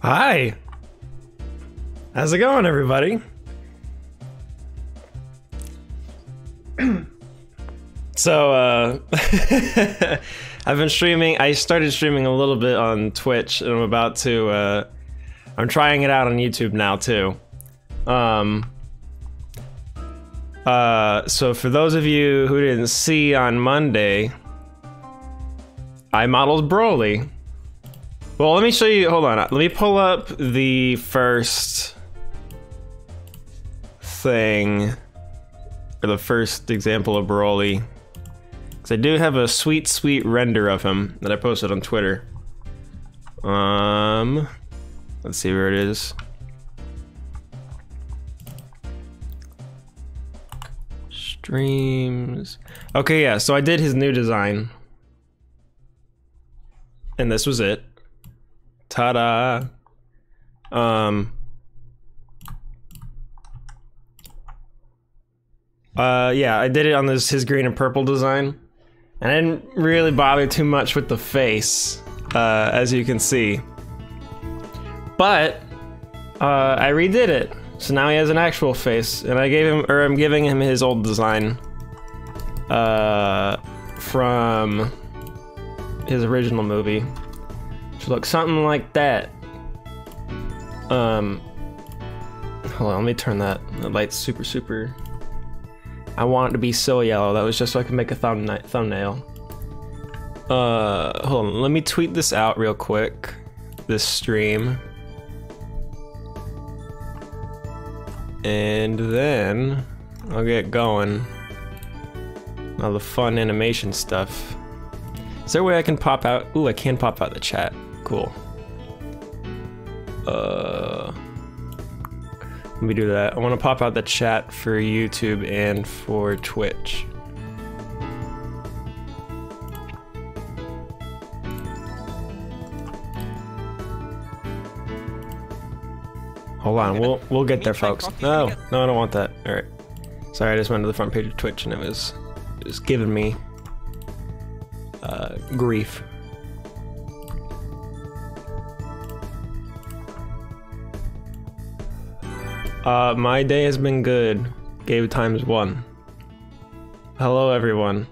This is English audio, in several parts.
Hi! How's it going, everybody? So, I've been streaming. I started streaming a little bit on Twitch, and I'm about to, I'm trying it out on YouTube now, too. So for those of you who didn't see on Monday, I modeled Broly. Well, let me show you, hold on, let me pull up the first thing, or the first example of Broly. Because I do have a sweet, sweet render of him that I posted on Twitter. Let's see where it is. Streams. Okay, yeah, so I did his new design. And this was it. Ta-da! Yeah, I did it on his green and purple design. And I didn't really bother too much with the face, as you can see. But, I redid it. So now he has an actual face, and I'm giving him his old design. From his original movie. Which looks something like that. Hold on, let me turn that. The light's super. I want it to be so yellow. That was just so I could make a thumbnail. Hold on, let me tweet this out real quick. This stream. And then I'll get going. All the fun animation stuff. Is there a way I can pop out? Ooh, I can pop out the chat. Cool. Let me do that. I want to pop out the chat for YouTube and for Twitch. Hold on, we'll get there, folks. No, I don't want that. All right. Sorry, I just went to the front page of Twitch and it was giving me grief. My day has been good. Gabe ×1. Hello, everyone.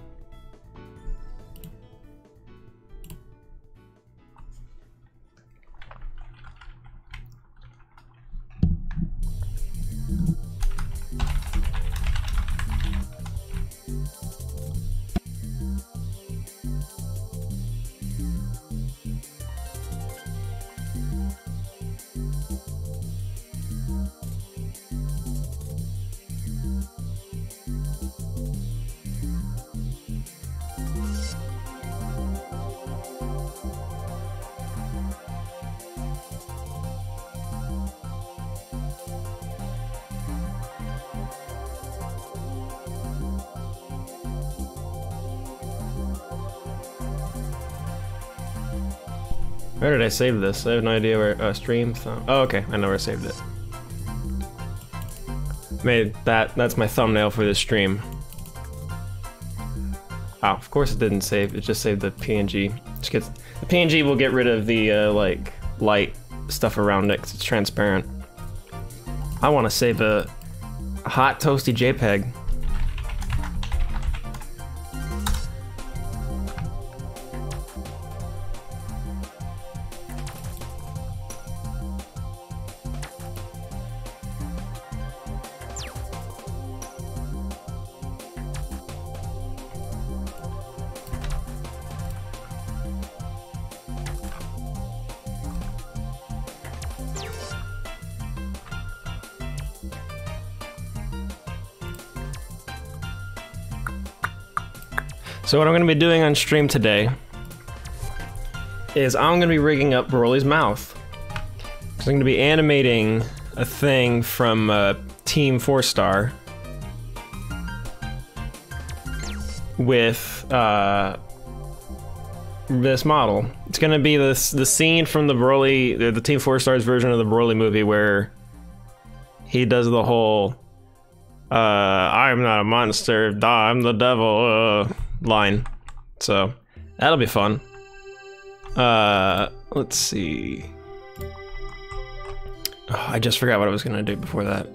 Where did I save this? I have no idea where stream. Oh, okay, I know where I saved it. Made that's my thumbnail for this stream. Oh, of course it didn't save. It just saved the PNG. The PNG will get rid of the like light stuff around it because it's transparent. I want to save a hot toasty JPEG. So what I'm going to be doing on stream today is I'm going to be rigging up Broly's mouth. I'm going to be animating a thing from Team 4-Star with this model. It's going to be the scene from the Broly, the Team 4-Star's version of the Broly movie where he does the whole I'm not a monster, I'm the devil line. So that'll be fun. Let's see. Oh, I just forgot what I was gonna do before that.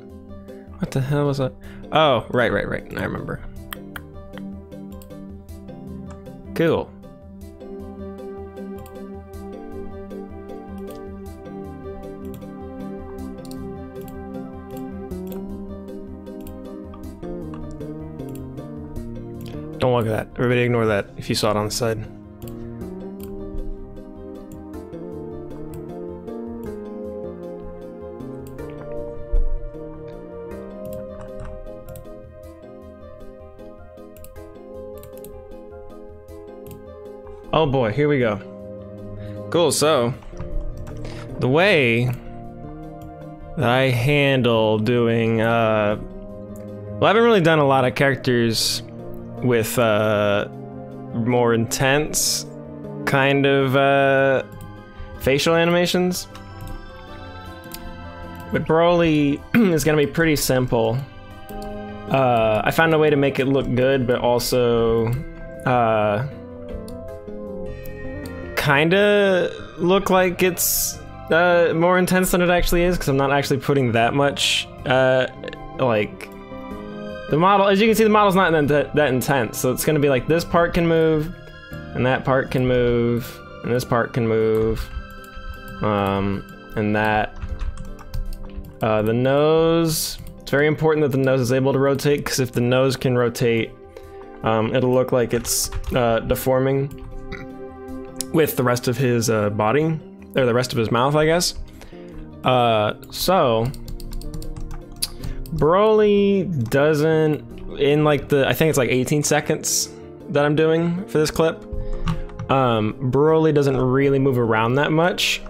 What the hell was that? Oh, right. I remember. Cool. Don't look at that. Everybody ignore that if you saw it on the side. Oh boy, here we go. Cool, so the way that I handle doing, well, I haven't really done a lot of characters with more intense kind of facial animations. With Broly, it's gonna be pretty simple. I found a way to make it look good, but also kinda look like it's more intense than it actually is, because I'm not actually putting that much like the model, as you can see, the model's not that intense, so it's gonna be like this part can move, and that part can move, and this part can move, and that. The nose, it's very important that the nose is able to rotate, because if the nose can rotate, it'll look like it's deforming with the rest of his body, or the rest of his mouth, I guess. So Broly doesn't, in like I think it's like 18 seconds that I'm doing for this clip, Broly doesn't really move around that much.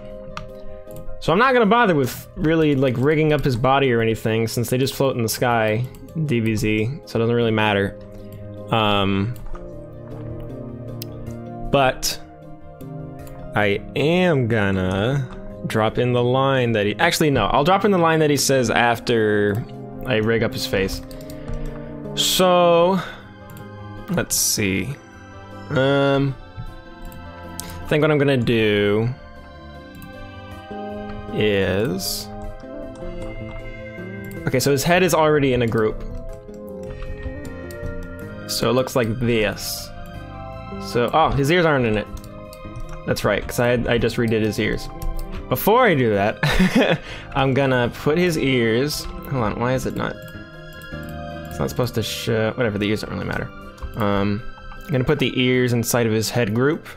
So I'm not gonna bother with really like rigging up his body or anything, since they just float in the sky, DBZ, so it doesn't really matter. But I am gonna drop in the line that actually no, I'll drop in the line that he says after I rig up his face. So let's see. I think what I'm gonna do is, okay, so his head is already in a group, so it looks like this. So, oh, his ears aren't in it. That's right, because I just redid his ears. Before I do that, I'm gonna put his ears, hold on, why is it not, it's not supposed to show, whatever, the ears don't really matter. I'm gonna put the ears inside of his head group.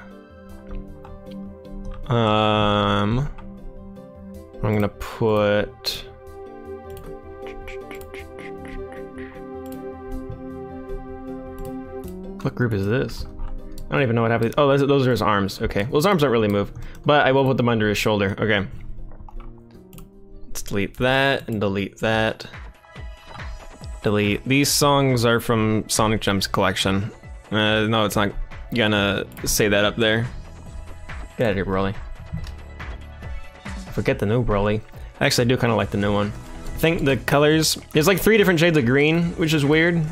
I'm gonna put, what group is this? I don't even know what happened. Oh, those are his arms. Okay, well, his arms don't really move, but I will put them under his shoulder. Okay. Let's delete that and delete that. Delete. These songs are from Sonic Gems collection. No, it's not gonna say that up there. Get out of here, Broly. Forget the new Broly. Actually, I do kind of like the new one. I think the colors, there's like 3 different shades of green, which is weird.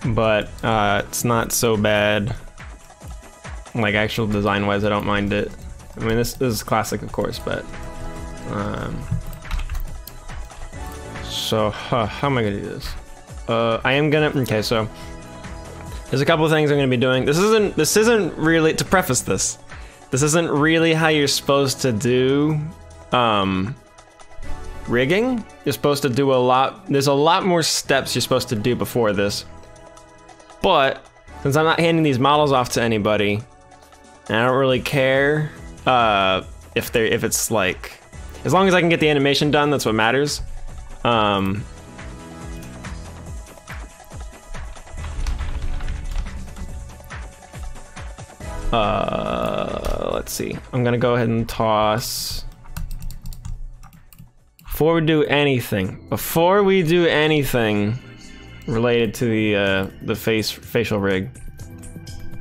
But it's not so bad. Like actual design-wise, I don't mind it. I mean, this is classic, of course, but so how am I gonna do this? I am gonna, okay, so there's a couple of things I'm gonna be doing. This isn't really, to preface this, this isn't really how you're supposed to do rigging. You're supposed to do a lot, there's a lot more steps you're supposed to do before this. But since I'm not handing these models off to anybody, and I don't really care if it's like, as long as I can get the animation done, that's what matters. Let's see. I'm gonna go ahead and toss. Before we do anything related to the facial rig,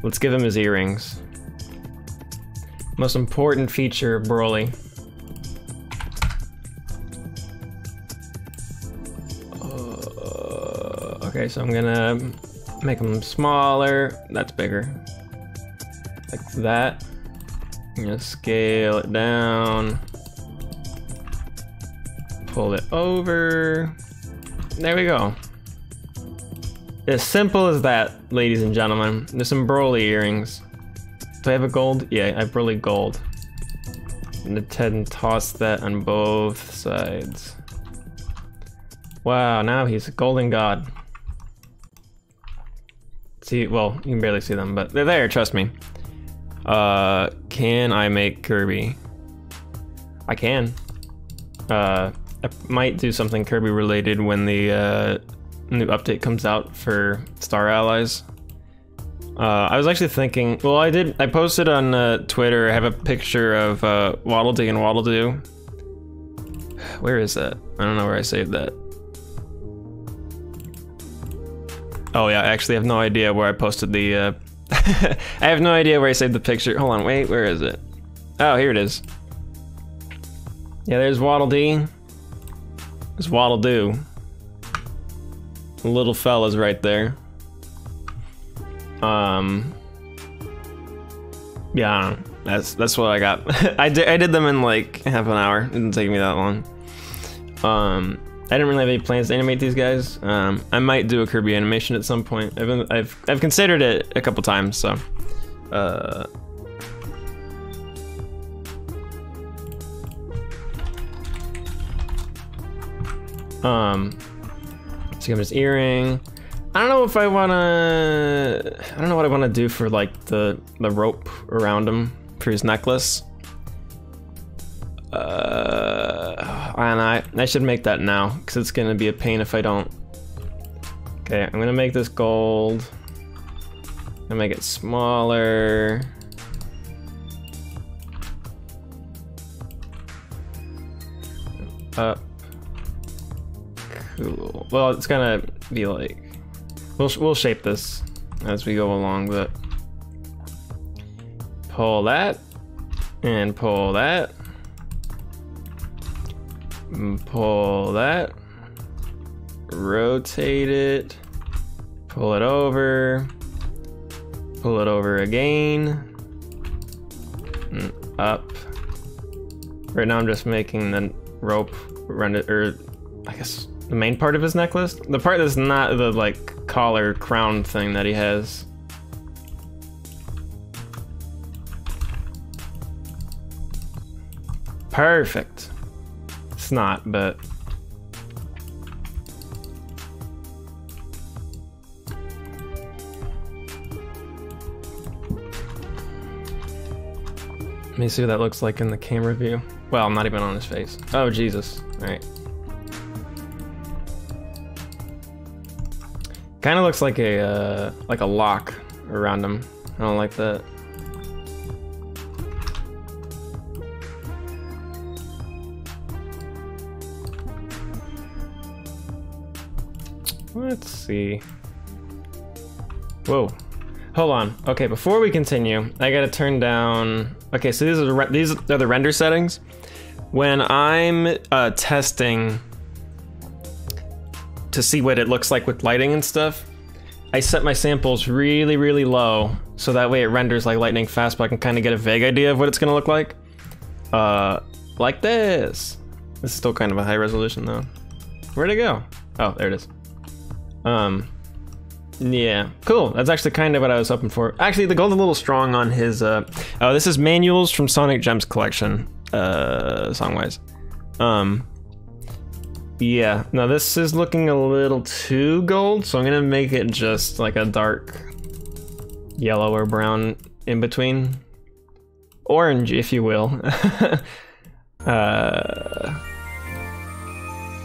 let's give him his earrings. Most important feature of Broly. Okay, so I'm gonna make them smaller. That's bigger. Like that. I'm gonna scale it down. Pull it over. There we go. As simple as that, ladies and gentlemen. There's some Broly earrings. Do I have a gold? Yeah, I have Broly gold. I'm gonna head and toss that on both sides. Wow, now he's a golden god. See, well, you can barely see them, but they're there, trust me. Can I make Kirby? I can. I might do something Kirby related when the new update comes out for Star Allies. I was actually thinking, well, I posted on Twitter, I have a picture of Waddle Dee and Waddle Doo. Where is that? I don't know where I saved that. Oh yeah, I actually have no idea where I posted the, I have no idea where I saved the picture. Hold on, wait, where is it? Oh, here it is. Yeah, there's Waddle Dee. There's Waddle Doo. The little fella's right there. Yeah, I don't know. That's what I got. I did them in like half an hour. It didn't take me that long. I didn't really have any plans to animate these guys. I might do a Kirby animation at some point. I've considered it a couple times, so. So you have his earring. I don't know if I wanna. I don't know what I want to do for like the rope around him for his necklace. And I should make that now because it's gonna be a pain if I don't. Okay, I'm gonna make this gold. I'm gonna make it smaller. Up. Cool. Well, it's gonna be like we'll shape this as we go along, but pull that and pull that. Pull that, rotate it, pull it over again, and up. Right now I'm just making the rope render, or I guess the main part of his necklace. The part that's not the like collar crown thing that he has. Perfect. It's not, but let me see what that looks like in the camera view. Well, I'm not even on his face. Oh Jesus! All right. Kind of looks like a lock around him. I don't like that. Let's see. Whoa. Hold on. Okay, before we continue, I gotta turn down. Okay, so these are the render settings. When I'm testing to see what it looks like with lighting and stuff, I set my samples really, really low, so that way it renders like lightning fast, but I can kind of get a vague idea of what it's gonna look like. Like this. This is still kind of a high resolution though. Where'd it go? Oh, there it is. Yeah, cool. That's actually kind of what I was hoping for. Actually, the gold's a little strong on his, oh, this is Manuals from Sonic Gems collection, song-wise. Yeah, now this is looking a little too gold, so I'm gonna make it just like a dark yellow or brown in between. Orange, if you will.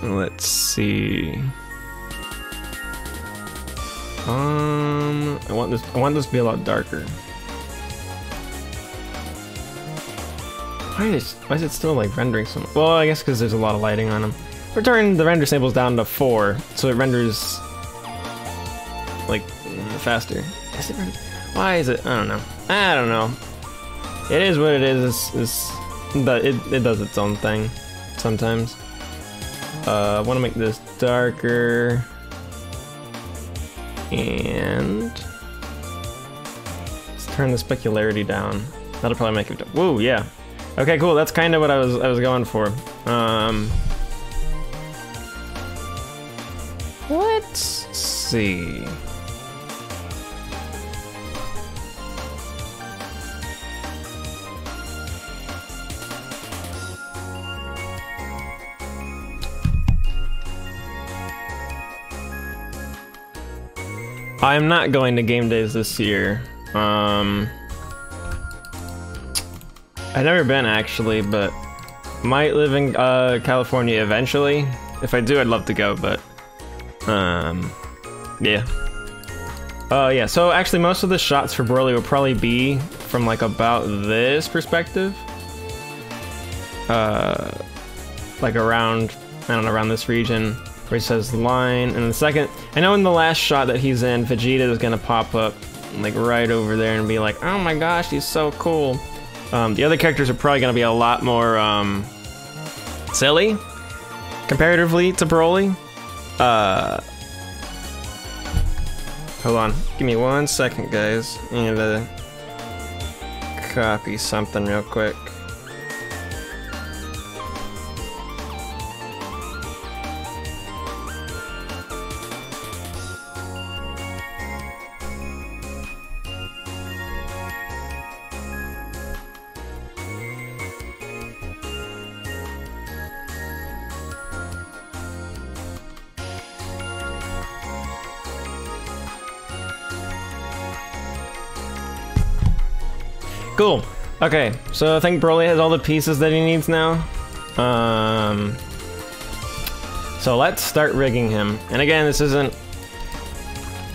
Let's see. I want this to be a lot darker. Why is it still like rendering so much? Well, I guess because there's a lot of lighting on them. We're turning the render samples down to 4, so it renders like faster. Is it why is it? I don't know. I don't know. It is what it is. It does its own thing sometimes. I want to make this darker. And let's turn the specularity down. That'll probably make it. Whoa, yeah. Okay, cool. That's kind of what I was going for. let's see. I'm not going to game days this year. I've never been actually, but might live in California eventually. If I do, I'd love to go, but yeah. Yeah, so actually most of the shots for Broly will probably be from like about this perspective. Like around, I don't know, around this region where it says line. And the second, I know in the last shot that he's in, Vegeta is gonna pop up like right over there and be like, oh my gosh, he's so cool. The other characters are probably gonna be a lot more silly comparatively to Broly. Hold on, give me 1 second, guys. I need to copy something real quick. Cool. Okay, so I think Broly has all the pieces that he needs now. So let's start rigging him. And again, this isn't...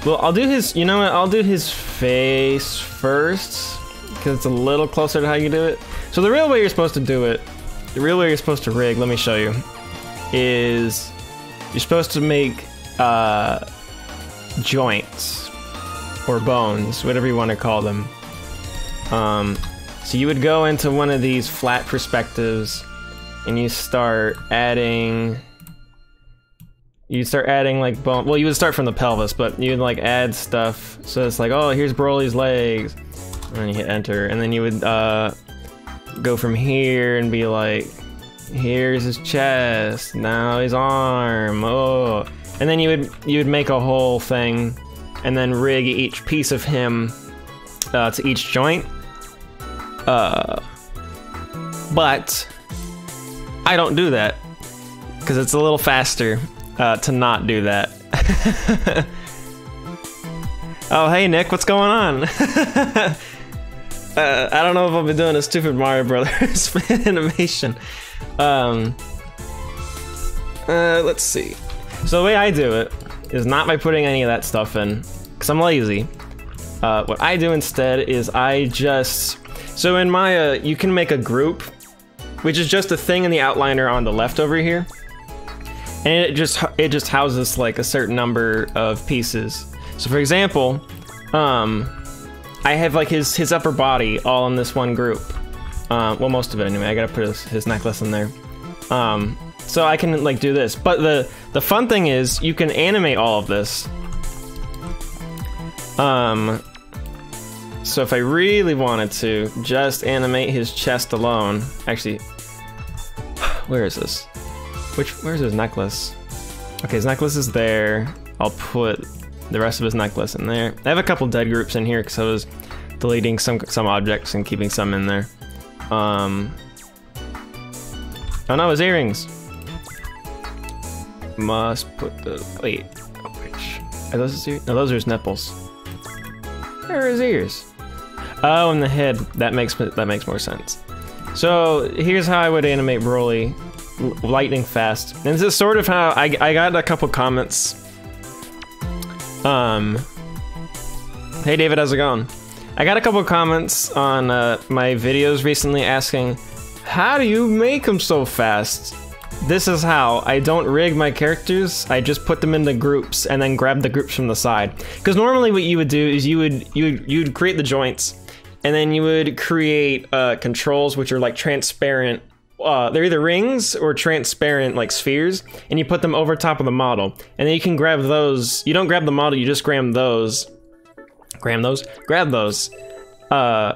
Well, I'll do his... You know what? I'll do his face first, because it's a little closer to how you do it. So the real way you're supposed to do it, the real way you're supposed to rig, let me show you, is you're supposed to make joints, or bones, whatever you want to call them. So you would go into one of these flat perspectives and you start adding like bone. Well, you would start from the pelvis, but you'd like add stuff. So it's like, oh, here's Broly's legs. And then you hit enter. And then you would go from here and be like, here's his chest. Now his arm. Oh. And then you would make a whole thing and then rig each piece of him to each joint. But I don't do that because it's a little faster to not do that. Oh, hey Nick, what's going on? I don't know if I'll be doing a stupid Mario Brothers animation. Let's see. So the way I do it is not by putting any of that stuff in, because I'm lazy. What I do instead is I just... So in Maya, you can make a group, which is just a thing in the outliner on the left over here. And it just houses like a certain number of pieces. So for example, I have like his upper body all in this one group. Well, most of it anyway. I gotta put his necklace in there. So I can like do this. But the fun thing is you can animate all of this. So if I really wanted to just animate his chest alone, actually, where is this? Where's his necklace? Okay, his necklace is there. I'll put the rest of his necklace in there. I have a couple dead groups in here because I was deleting some objects and keeping some in there. Oh no, his earrings. Must put the, wait, which, are those his ears? No, those are his nipples. Where are his ears? Oh, and the head. That makes more sense. So here's how I would animate Broly, lightning fast. And this is sort of how I got a couple comments. Hey David, how's it going? I got a couple comments on my videos recently asking, how do you make them so fast? This is how. I don't rig my characters, I just put them into groups and then grab the groups from the side. Because normally what you would do is you'd create the joints and then you would create controls which are like transparent. They're either rings or transparent like spheres, and you put them over top of the model. And then you can grab those. You don't grab the model, you just grab those. Grab those? Grab those. But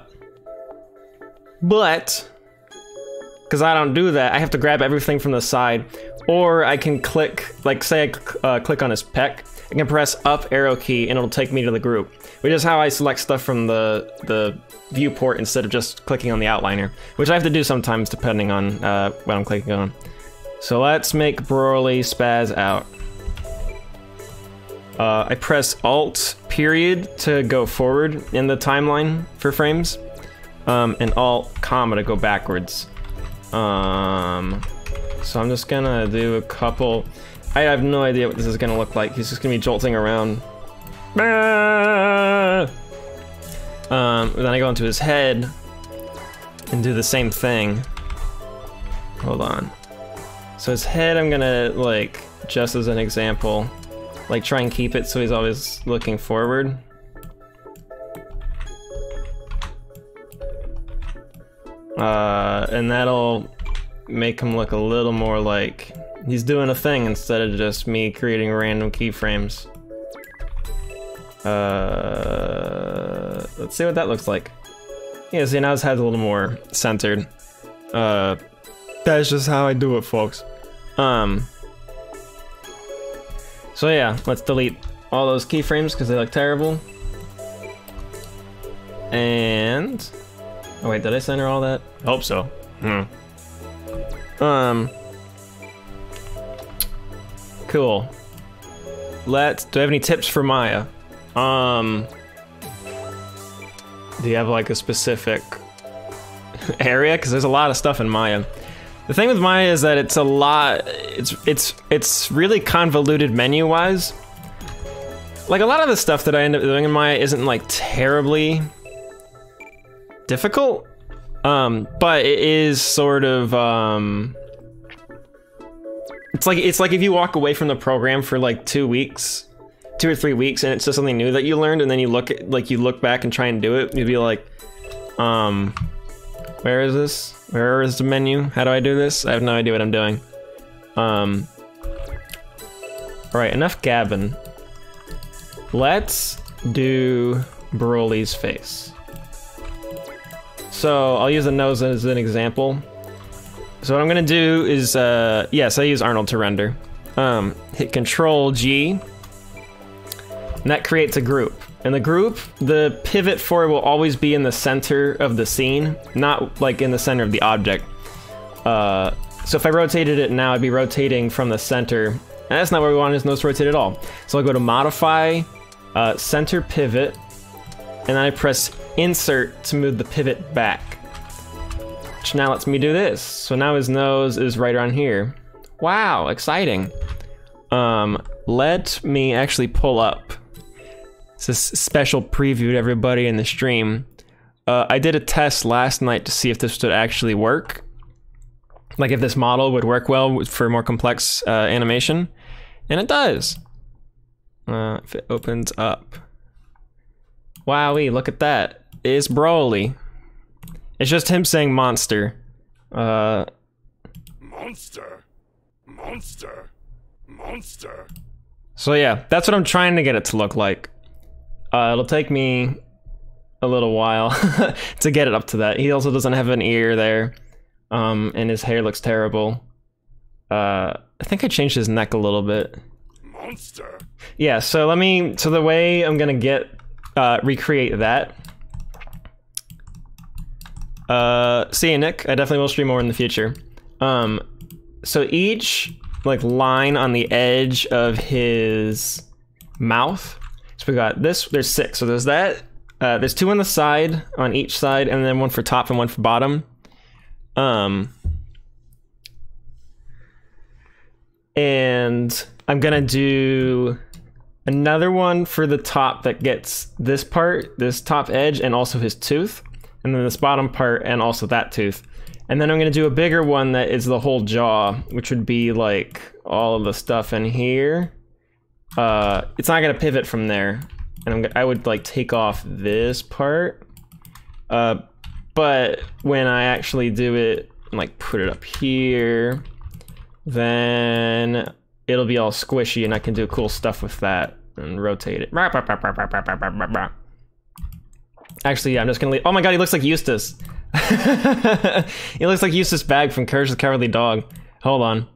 because I don't do that, I have to grab everything from the side, or I can click, like say I click on his pec, I can press up arrow key and it'll take me to the group, which is how I select stuff from the viewport instead of just clicking on the outliner, which I have to do sometimes depending on what I'm clicking on. So let's make Broly spaz out. I press Alt period to go forward in the timeline for frames, and Alt comma to go backwards. So I'm just gonna do a couple. I have no idea what this is gonna look like. He's just gonna be jolting around. Then I go into his head and do the same thing. Hold on. So his head, I'm gonna, like, just as an example, like, try and keep it so he's always looking forward. And that'll make him look a little more like he's doing a thing instead of just me creating random keyframes. Let's see what that looks like. Yeah, see, now his head's a little more centered. That's just how I do it, folks. So yeah, let's delete all those keyframes because they look terrible. And oh wait, did I center all that? I hope so. Cool. Do I have any tips for Maya? Do you have like a specific area? Because there's a lot of stuff in Maya. The thing with Maya is that it's a lot. It's really convoluted menu-wise. Like a lot of the stuff that I end up doing in Maya isn't like terribly difficult, but it is sort of it's like if you walk away from the program for like 2 weeks, 2 or 3 weeks, and it's just something new that you learned, and then you look back and try and do it, you'd be like, where is this? Where is the menu? How do I do this? I have no idea what I'm doing. Alright, enough gabbing. Let's do Broly's face. So I'll use the nose as an example. So what I'm gonna do is, yes, I use Arnold to render. Hit Control G, and that creates a group. In the group, the pivot for it will always be in the center of the scene, not like in the center of the object. So if I rotated it now, I'd be rotating from the center, and that's not what we want, is nose rotate at all. So I'll go to Modify, Center Pivot, and then I press Insert to move the pivot back. Which now lets me do this. So now his nose is right around here. Wow, exciting. Let me actually pull up. It's a special preview to everybody in the stream. I did a test last night to see if this would actually work. Like if this model would work well for more complex animation. And it does. If it opens up. Wowee, look at that. It's Broly. It's just him saying monster. Monster. Monster. Monster. So yeah, that's what I'm trying to get it to look like. It'll take me a little while to get it up to that. He also doesn't have an ear there. And his hair looks terrible. I think I changed his neck a little bit. Monster. Yeah, so the way I'm gonna recreate that. See you, Nick. I definitely will stream more in the future. So each like line on the edge of his mouth. So we got this, there's 6. So there's that. There's 2 on the side, on each side, and then 1 for top and 1 for bottom. And I'm gonna do another one for the top that gets this part, this top edge, and also his tooth. And then this bottom part, and also that tooth. And then I'm gonna do a bigger one that is the whole jaw, which would be like all of the stuff in here. It's not gonna pivot from there. And I would like take off this part. But when I actually do it, and like put it up here, then it'll be all squishy and I can do cool stuff with that and rotate it. Actually, yeah, I'm just gonna leave. Oh my god, he looks like Eustace. He looks like Eustace Bag from Courage the Cowardly Dog. Hold on.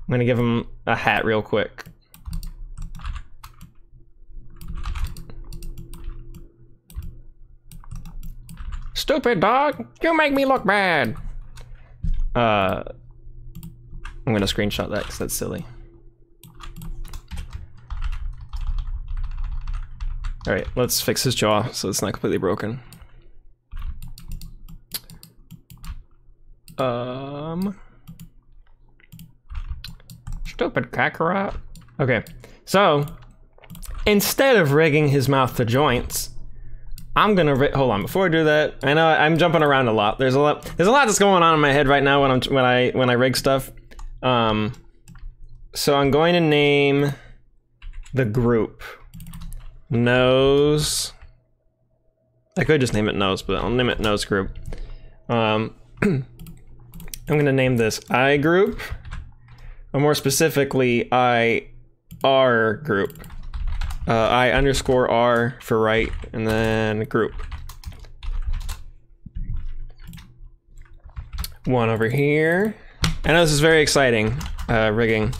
I'm gonna give him a hat real quick. Stupid dog, you make me look bad. I'm gonna screenshot that because that's silly. All right, let's fix his jaw so it's not completely broken. Stupid Kakarot. Okay, so instead of rigging his mouth to joints, I'm gonna hold on. Before I do that, I know I'm jumping around a lot. There's a lot that's going on in my head right now when I rig stuff. So I'm going to name the group Nose. I could just name it Nose, but I'll name it Nose Group. I'm gonna name this I Group, or more specifically IR Group. I_R for right, and then group. One over here. I know this is very exciting, rigging.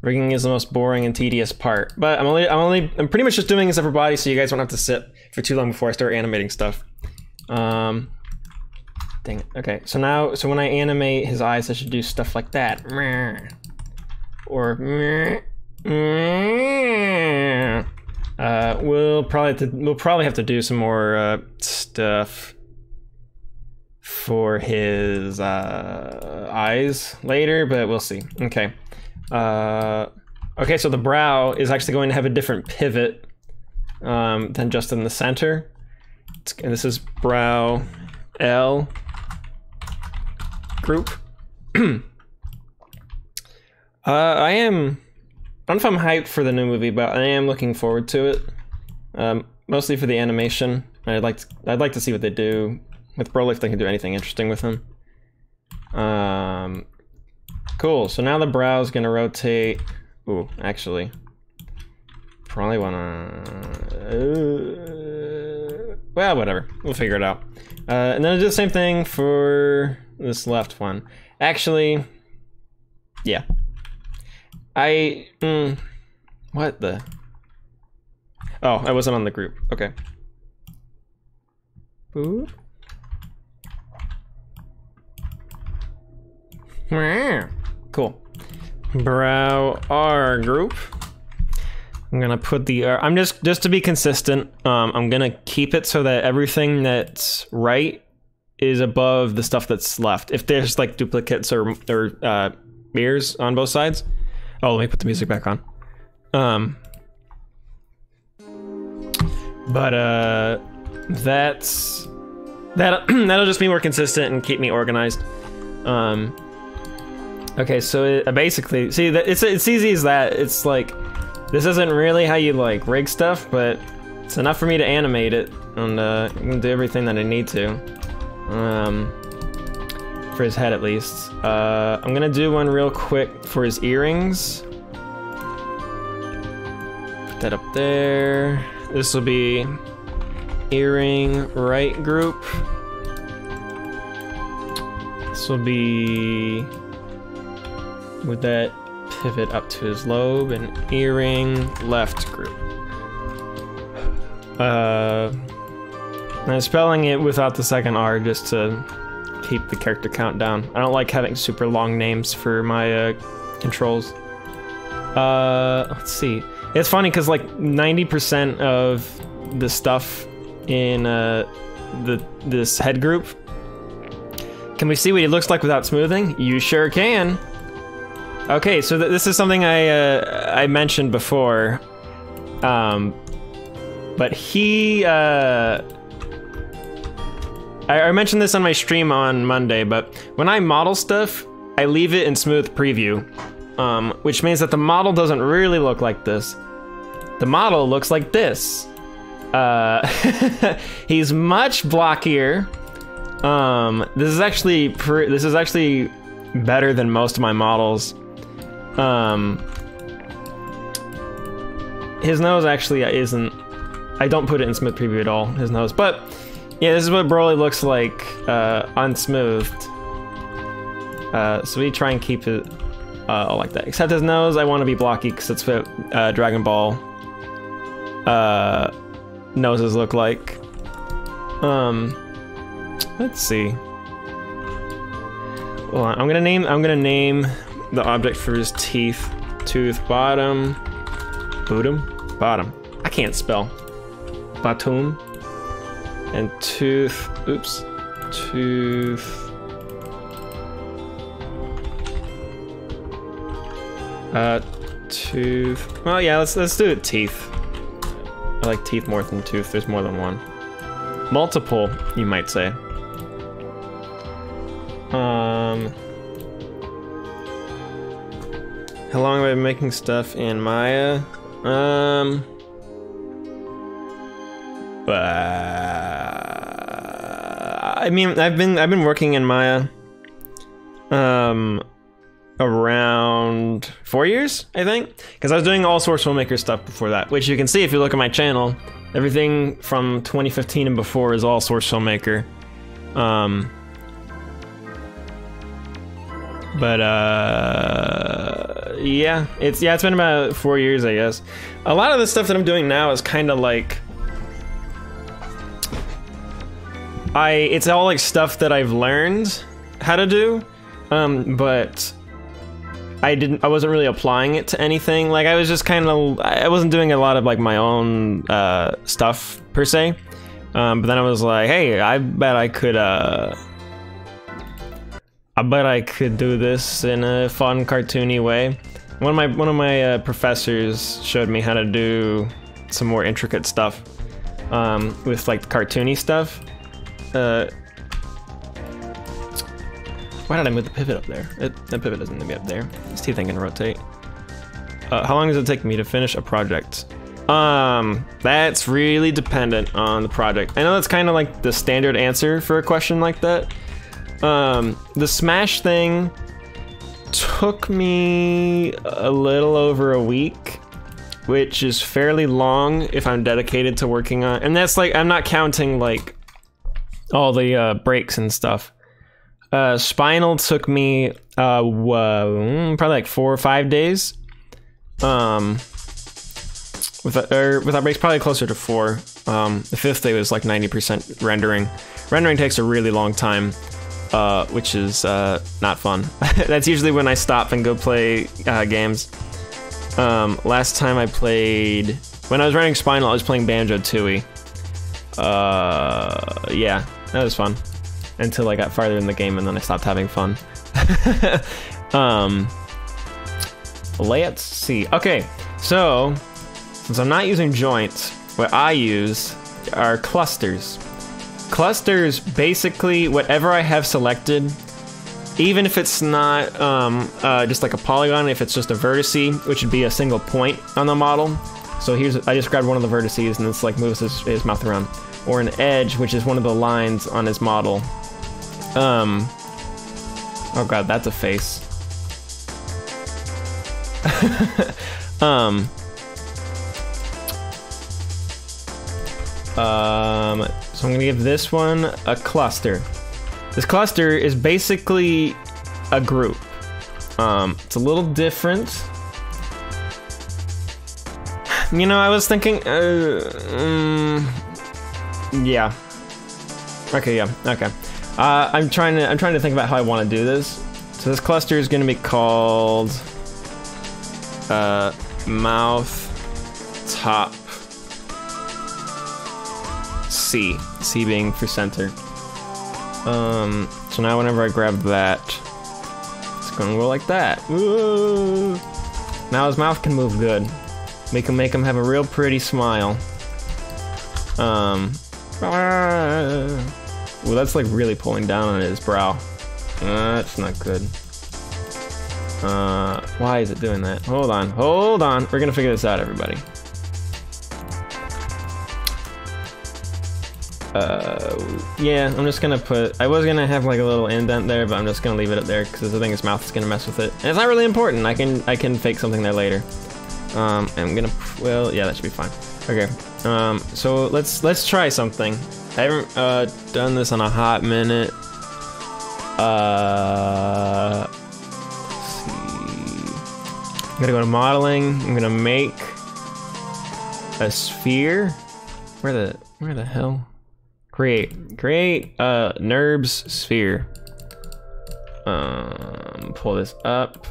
Rigging is the most boring and tedious part, but I'm pretty much just doing this everybody so you guys won't have to sit for too long before I start animating stuff. Dang it. Okay, so when I animate his eyes, I should do stuff like that. Or we'll probably have to do some more stuff for his eyes later, but we'll see. Okay. Okay, so the brow is actually going to have a different pivot than just in the center. And this is brow L group. I don't know if I'm hyped for the new movie, but I am looking forward to it. Mostly for the animation. I'd like to see what they do with Broly, if they can do anything interesting with him. Cool. So now the brow's gonna rotate. Ooh, actually, probably wanna. Well, whatever. We'll figure it out. And then I'll do the same thing for this left one. Actually, yeah. What the? Oh, I wasn't on the group. Okay. Boop. Cool. Brow R group. I'm gonna put the I'm just to be consistent. I'm gonna keep it so that everything that's right is above the stuff that's left. If there's like duplicates or mirrors on both sides. Oh, let me put the music back on. That'll just be more consistent and keep me organized. Okay, so basically, see, it's easy as that. It's like, this isn't really how you like rig stuff, but it's enough for me to animate it, and I can do everything that I need to. For his head at least. I'm gonna do one real quick for his earrings. Put that up there. This will be earring right group. This will be with that pivot up to his lobe, and earring left group. I'm spelling it without the second R just to keep the character count down. I don't like having super long names for my controls. Let's see. It's funny because like 90% of the stuff in this head group. Can we see what he looks like without smoothing? You sure can. Okay, so this is something I mentioned before, but he I mentioned this on my stream on Monday, but when I model stuff, I leave it in smooth preview, which means that the model doesn't really look like this. The model looks like this. He's much blockier. This is actually better than most of my models. His nose actually isn't. I don't put it in smooth preview at all. His nose, but yeah, this is what Broly looks like unsmoothed. So we try and keep it like that. Except his nose, I want to be blocky because that's what Dragon Ball noses look like. Let's see. Hold on, I'm gonna name the object for his teeth. Tooth bottom. Bottom. I can't spell. Bottom. And tooth. Oops. Tooth. Tooth. Well, yeah, let's do it. Teeth. I like teeth more than tooth. There's more than one. Multiple, you might say. How long have I been making stuff in Maya? I mean, I've been working in Maya around 4 years, I think, because I was doing all Source Filmmaker stuff before that, which you can see if you look at my channel. Everything from 2015 and before is all Source Filmmaker. Yeah, it's been about 4 years, I guess. A lot of the stuff that I'm doing now is kind of like it's all like stuff that I've learned how to do, but I wasn't really applying it to anything. Like I was just I wasn't doing a lot of like my own stuff per se. But then I was like, hey, I bet I could do this in a fun, cartoony way. One of my professors showed me how to do some more intricate stuff with like cartoony stuff. Why did I move the pivot up there? The pivot doesn't need to be up there. His teeth ain't gonna rotate. How long does it take me to finish a project? That's really dependent on the project. I know that's kind of like the standard answer for a question like that. The Smash thing took me a little over a week, which is fairly long if I'm dedicated to working on, and that's like, I'm not counting like all the breaks and stuff. Spinal took me probably like 4 or 5 days. Without breaks, probably closer to 4. The 5th day was like 90% rendering. Rendering takes a really long time, which is not fun. That's usually when I stop and go play games. Last time I played, when I was running Spinal, I was playing Banjo-Tooie. Yeah, that was fun. Until I got farther in the game and then I stopped having fun. Let's see. Okay, so since I'm not using joints, what I use are clusters. Clusters, basically, whatever I have selected, even if it's not just like a polygon, if it's just a vertice, which would be a single point on the model. So I just grabbed one of the vertices and it's like moves his mouth around. Or an edge, which is one of the lines on his model. Oh god, that's a face. So I'm gonna give this one a cluster. This cluster is basically a group. It's a little different. You know, I was thinking, yeah. Okay, yeah, okay. I'm trying to think about how I want to do this. So this cluster is going to be called mouth top C. C being for center. So now whenever I grab that, it's going to go like that. Woo! Now his mouth can move good. Make him have a real pretty smile. Well, that's like really pulling down on his brow. That's not good. Why is it doing that? Hold on. We're gonna figure this out, everybody. Yeah, I'm just gonna put... I was gonna have like a little indent there, but I'm just gonna leave it up there because I think his mouth is gonna mess with it. And it's not really important. I can fake something there later. I'm gonna... Well, yeah, that should be fine. Okay. So let's try something. I haven't done this in a hot minute. Let's see. I'm gonna go to modeling. I'm gonna make a sphere. Where the hell? Create NURBS sphere. Pull this up.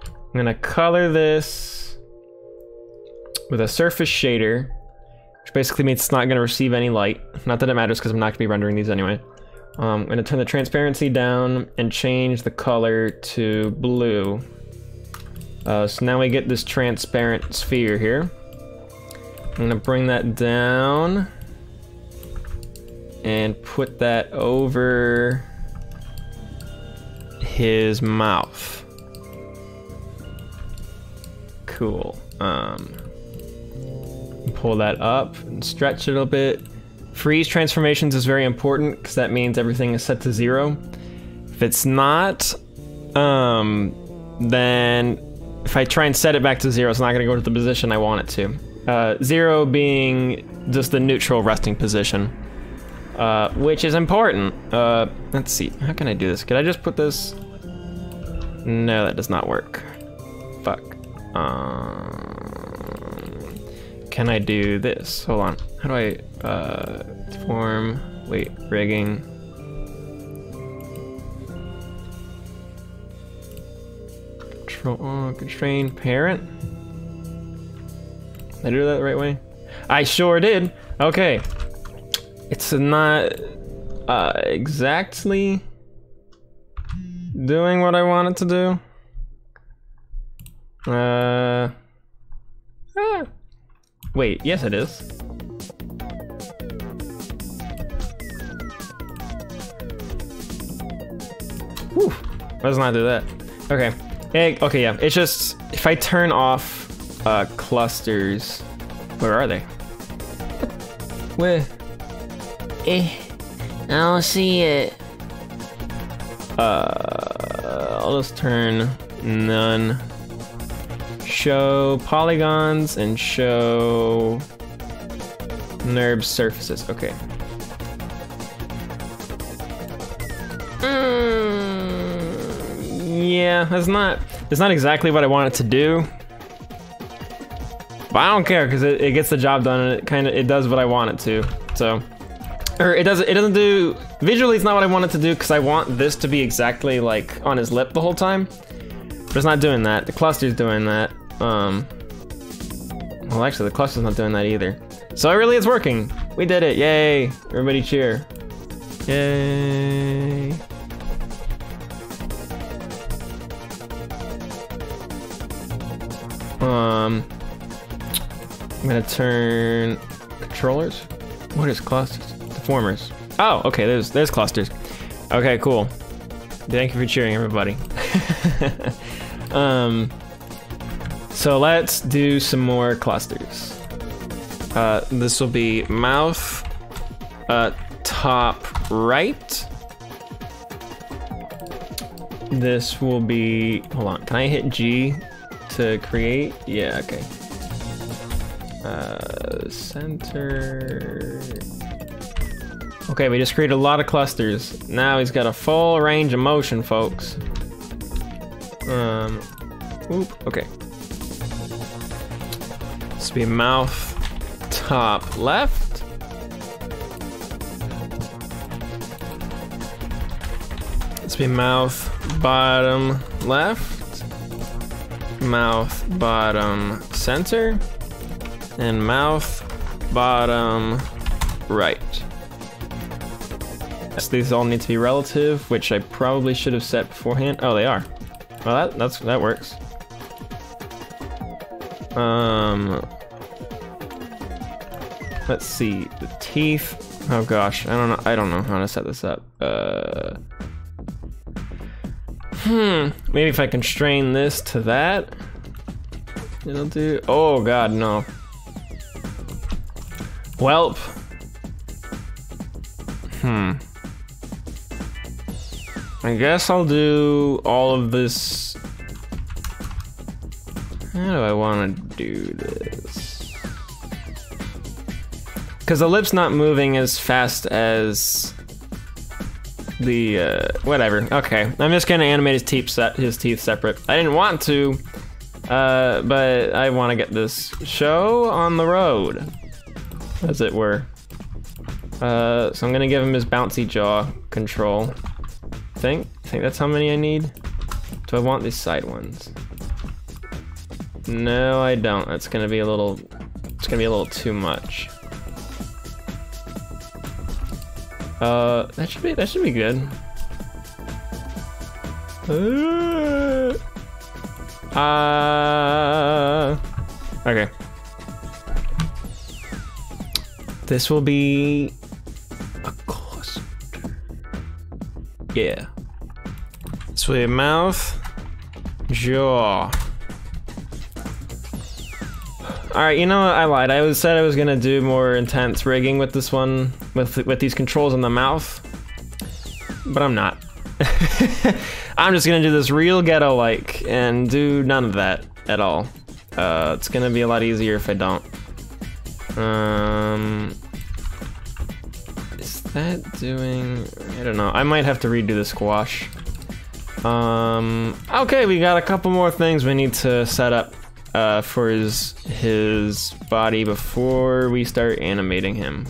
I'm gonna color this with a surface shader, which basically means it's not gonna receive any light. Not that it matters because I'm not gonna be rendering these anyway. I'm gonna turn the transparency down and change the color to blue. So now we get this transparent sphere here. I'm gonna bring that down and put that over his mouth. Cool. Pull that up and stretch it a little bit. Freeze transformations is very important because that means everything is set to 0. If it's not, then if I try and set it back to 0, it's not going to go to the position I want it to. 0 being just the neutral resting position, which is important. Let's see, how can I do this? Could I just put this? No, that does not work. Fuck. Can I do this? Hold on. How do I form? Wait, rigging. Constrain parent. Did I do that the right way? I sure did. Okay. It's not exactly doing what I want it to do. Wait, yes it is. Whew, why doesn't I do that? Okay, okay, yeah, it's just, if I turn off clusters, where are they? Where? I don't see it. I'll just turn none. Show polygons and show NURBS surfaces. Okay. Yeah, it's not exactly what I want it to do, but I don't care because it gets the job done and it does what I want it to. So, or it doesn't do visually. It's not what I want it to do because I want this to be exactly like on his lip the whole time. But it's not doing that. The cluster's doing that. Well, actually, the cluster's not doing that either. So it really is working. We did it! Yay! Everybody cheer! Yay! I'm gonna turn controllers. What is clusters? Deformers. Oh, okay. There's clusters. Okay, cool. Thank you for cheering, everybody. So let's do some more clusters. This will be mouth, top right. This will be, hold on, can I hit G to create? Yeah, okay. Center. Okay, we just created a lot of clusters. Now he's got a full range of motion, folks. Oop, okay. This will be mouth, top left. This will be mouth, bottom left. Mouth, bottom center. And mouth, bottom right. So these all need to be relative, which I probably should have set beforehand. Oh, they are. Well, that works. Let's see, the teeth. Oh gosh, I don't know how to set this up. Maybe if I constrain this to that, it'll do. Oh god, no. Welp. I guess I'll do all of this. How do I want to do this? Because the lip's not moving as fast as the whatever. Okay, I'm just gonna animate his teeth separate. I didn't want to, But I want to get this show on the road, as it were. So I'm gonna give him his bouncy jaw control. I think that's how many I need. Do I want these side ones? No, I don't. That's gonna be a little. It's gonna be a little too much. That should be good. Okay. This will be a cluster. Yeah. This will be a mouth, jaw. Alright, you know what? I lied. I said I was gonna do more intense rigging with this one, with these controls in the mouth, but I'm not. I'm just gonna do this real ghetto-like and do none of that at all. It's gonna be a lot easier if I don't. Is that doing... I don't know. I might have to redo the squash. Okay, we got a couple more things we need to set up for his body before we start animating him.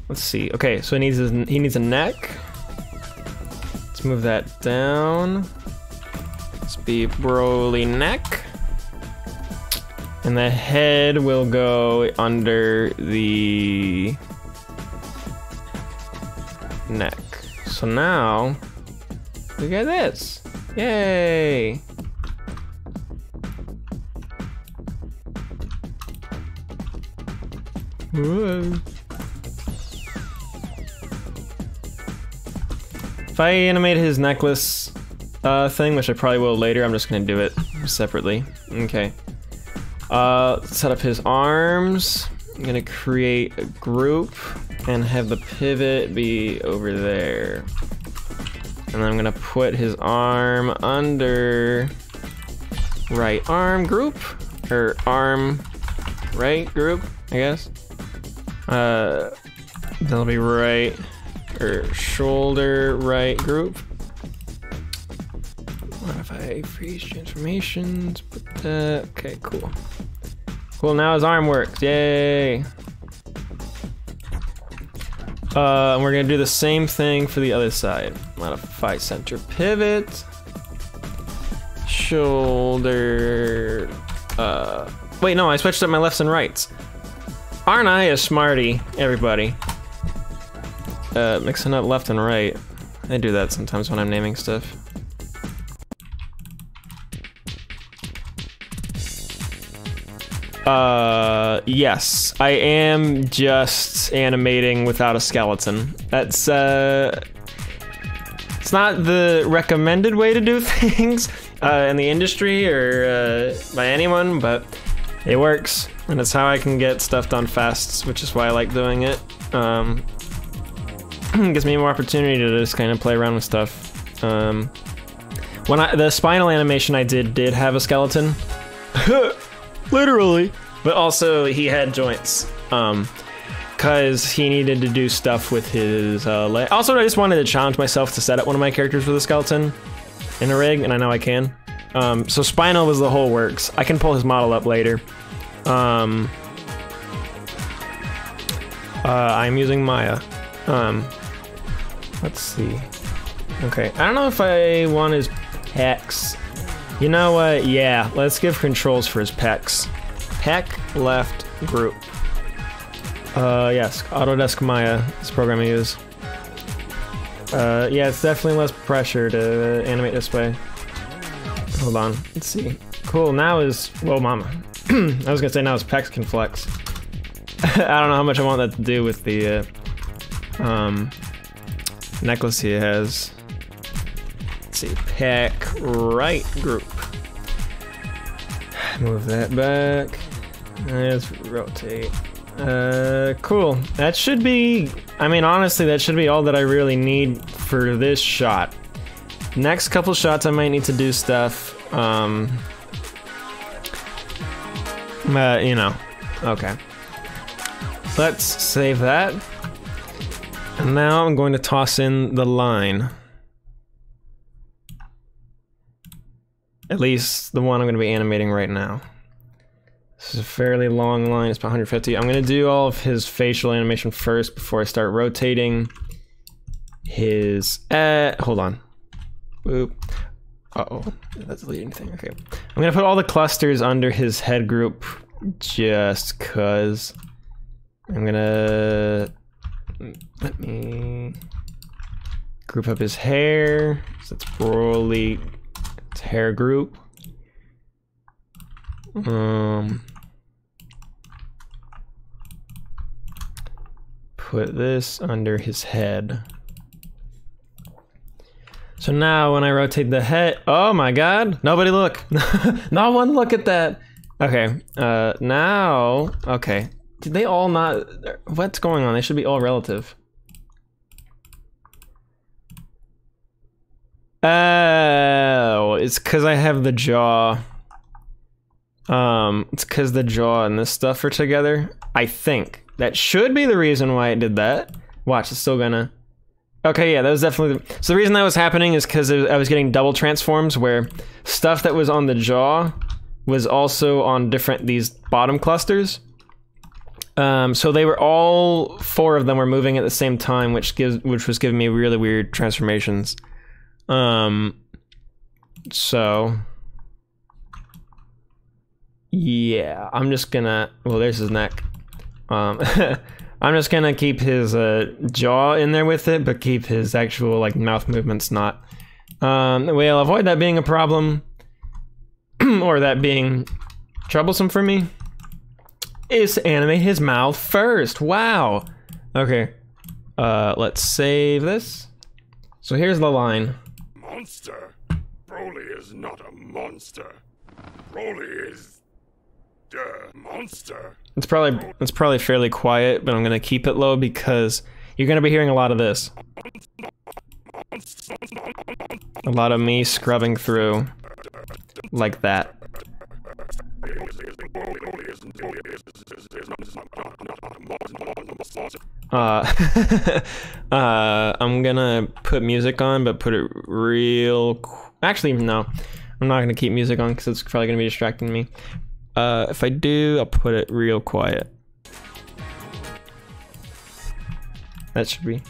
Let's see. Okay, so he needs a neck. Let's move that down. Let's be Broly neck. And the head will go under the neck. So now, look at this. Yay! Whoa. If I animate his necklace thing, which I probably will later, I'm just gonna do it separately. Okay. Set up his arms. I'm gonna create a group and have the pivot be over there. And then I'm gonna put his arm under right arm group, or arm right group, I guess. That'll be right, or shoulder right group. Modify freeze transformations, put that, okay, cool. Cool, now his arm works, yay! And we're gonna do the same thing for the other side. Modify center pivot. Shoulder, wait, no, I switched up my lefts and rights. Aren't I a smarty, everybody? Mixing up left and right. I do that sometimes when I'm naming stuff. Yes, I am just animating without a skeleton. That's, it's not the recommended way to do things in the industry or by anyone, but it works, and it's how I can get stuff done fast, which is why I like doing it. It gives me more opportunity to just kind of play around with stuff. The spinal animation I did have a skeleton. Literally. But also he had joints, cause he needed to do stuff with his leg. Also, I just wanted to challenge myself to set up one of my characters with a skeleton in a rig, and I know I can. So spinal was the whole works. I can pull his model up later. I'm using Maya. Let's see. Okay, I don't know if I want his pecs. You know what? Yeah, let's give controls for his pecs. Pec left group. Yes, Autodesk Maya is the program I use. Yeah, it's definitely less pressure to animate this way. Hold on, let's see. Cool, now his, whoa mama. I was gonna say now his pecs can flex. I don't know how much I want that to do with the necklace he has. Let's see, pec right group. Move that back. Let's rotate. Cool. That should be, I mean, honestly, that should be all that I really need for this shot. Next couple shots, I might need to do stuff. You know, okay. Let's save that. And now I'm going to toss in the line. At least the one I'm going to be animating right now. This is a fairly long line, it's about 150. I'm going to do all of his facial animation first before I start rotating his... hold on. Boop. Uh-oh, that's the leading thing, okay. I'm going to put all the clusters under his head group just cause. I'm going to... Let me group up his hair. So that's Broly. It's hair group. Put this under his head. So now when I rotate the head, oh my god, nobody look. Not one look at that. Okay, now, okay. Did they all not, what's going on? They should be all relative. Oh, it's because I have the jaw. It's because the jaw and this stuff are together. I think. That should be the reason why it did that. Watch, it's still gonna... Okay, yeah, that was definitely... So the reason that was happening is because I was getting double transforms where stuff that was on the jaw was also on these bottom clusters. So they were all 4 of them were moving at the same time, which was giving me really weird transformations. So yeah, I'm just gonna, well, there's his neck. I'm just gonna keep his jaw in there with it, but keep his actual like mouth movements not. We'll avoid that being a problem or that being troublesome for me. Is to animate his mouth first. Wow. Okay. Let's save this. So here's the line. Monster. Broly is not a monster. Broly is a monster. It's probably fairly quiet, but I'm gonna keep it low because you're gonna be hearing a lot of this. A lot of me scrubbing through like that. I'm gonna put music on, but put it real... Actually, no. I'm not gonna keep music on because it's probably gonna be distracting me. If I do, I'll put it real quiet. That should be...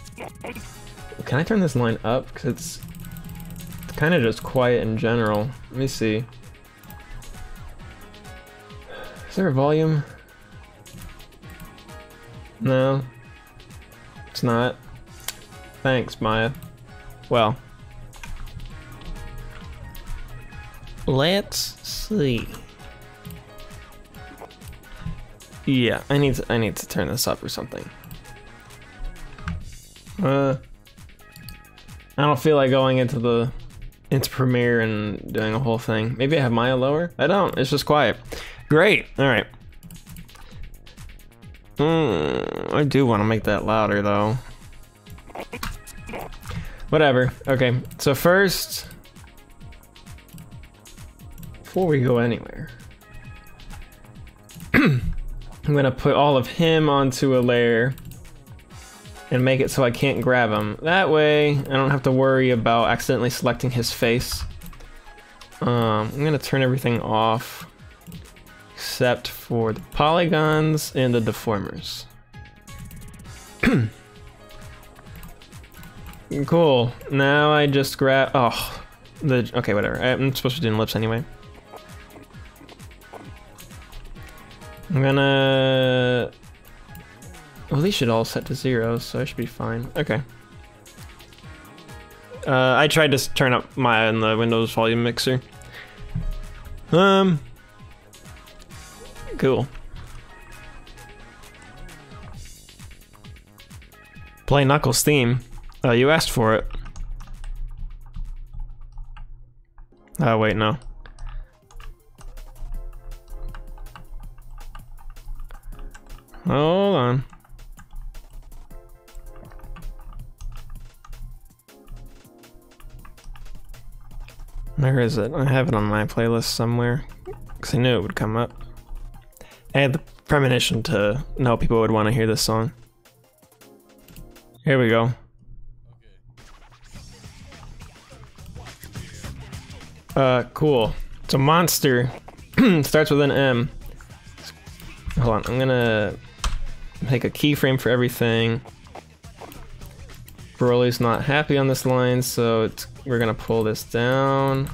Can I turn this line up? Because it's kind of just quiet in general. Let me see. Is there a volume? No. It's not. Thanks, Maya. Well. Let's see. Yeah, I need to turn this up or something. I don't feel like going into Premiere and doing a whole thing. Maybe I have Maya lower? I don't, it's just quiet. Great, alright. I do want to make that louder though. Whatever, okay. So first, before we go anywhere, I'm gonna put all of him onto a layer and make it so I can't grab him. That way, I don't have to worry about accidentally selecting his face. I'm gonna turn everything off except for the polygons and the deformers. Cool. Now I just grab. Oh, okay, whatever. I'm supposed to do lips anyway. I'm gonna. Well, these should all set to 0, so I should be fine. Okay. I tried to turn up Maya in the Windows volume mixer. Cool. Play Knuckles theme. You asked for it. Oh, wait, no. Hold on. Where is it? I have it on my playlist somewhere, because I knew it would come up. I had the premonition to know people would want to hear this song. Here we go. Cool. It's a monster. Starts with an M. Hold on, I'm gonna make a keyframe for everything. Broly's not happy on this line, so we're gonna pull this down.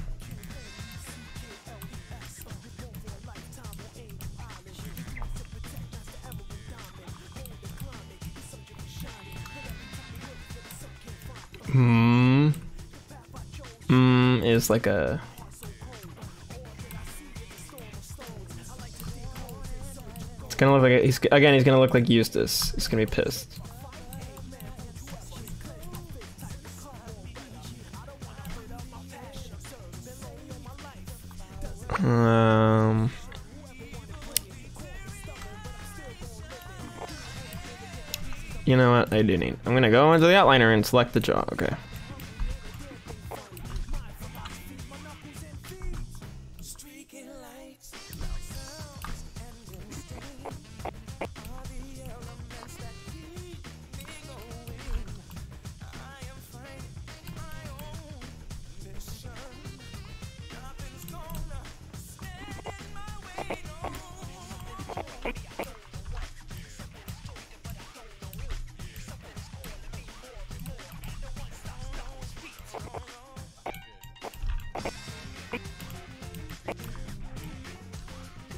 Is like a... It's gonna look like he's gonna look like Eustace. He's gonna be pissed. You know what? I do need. I'm gonna go into the outliner and select the jaw. Okay.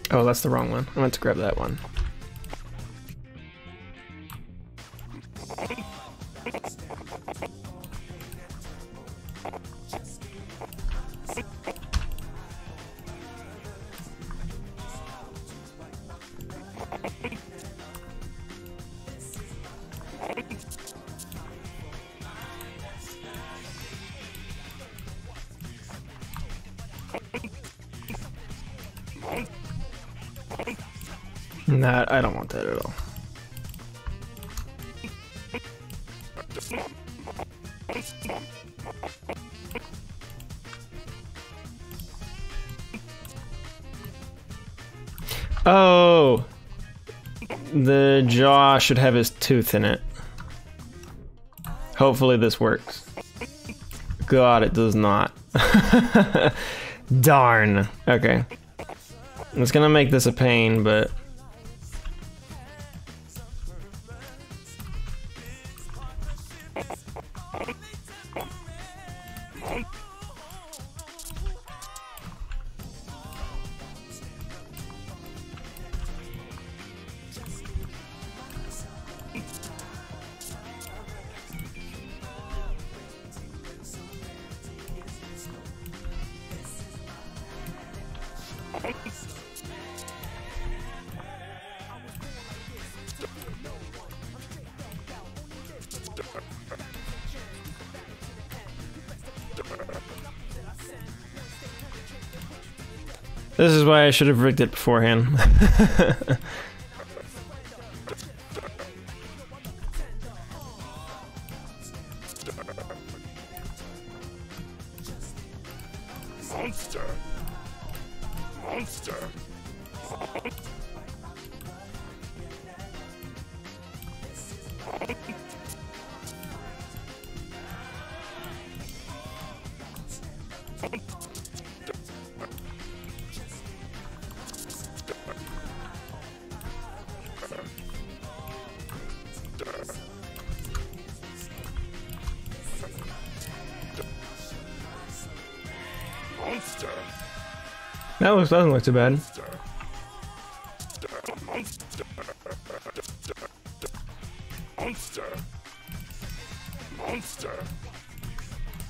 Oh, that's the wrong one. I meant to grab that one. Nah, I don't want that at all. Oh! The jaw should have his tooth in it. Hopefully this works. God, it does not. Darn. Okay. It's gonna make this a pain, but... This is why I should have rigged it beforehand. Monster! Monster! That doesn't look too bad. Monster!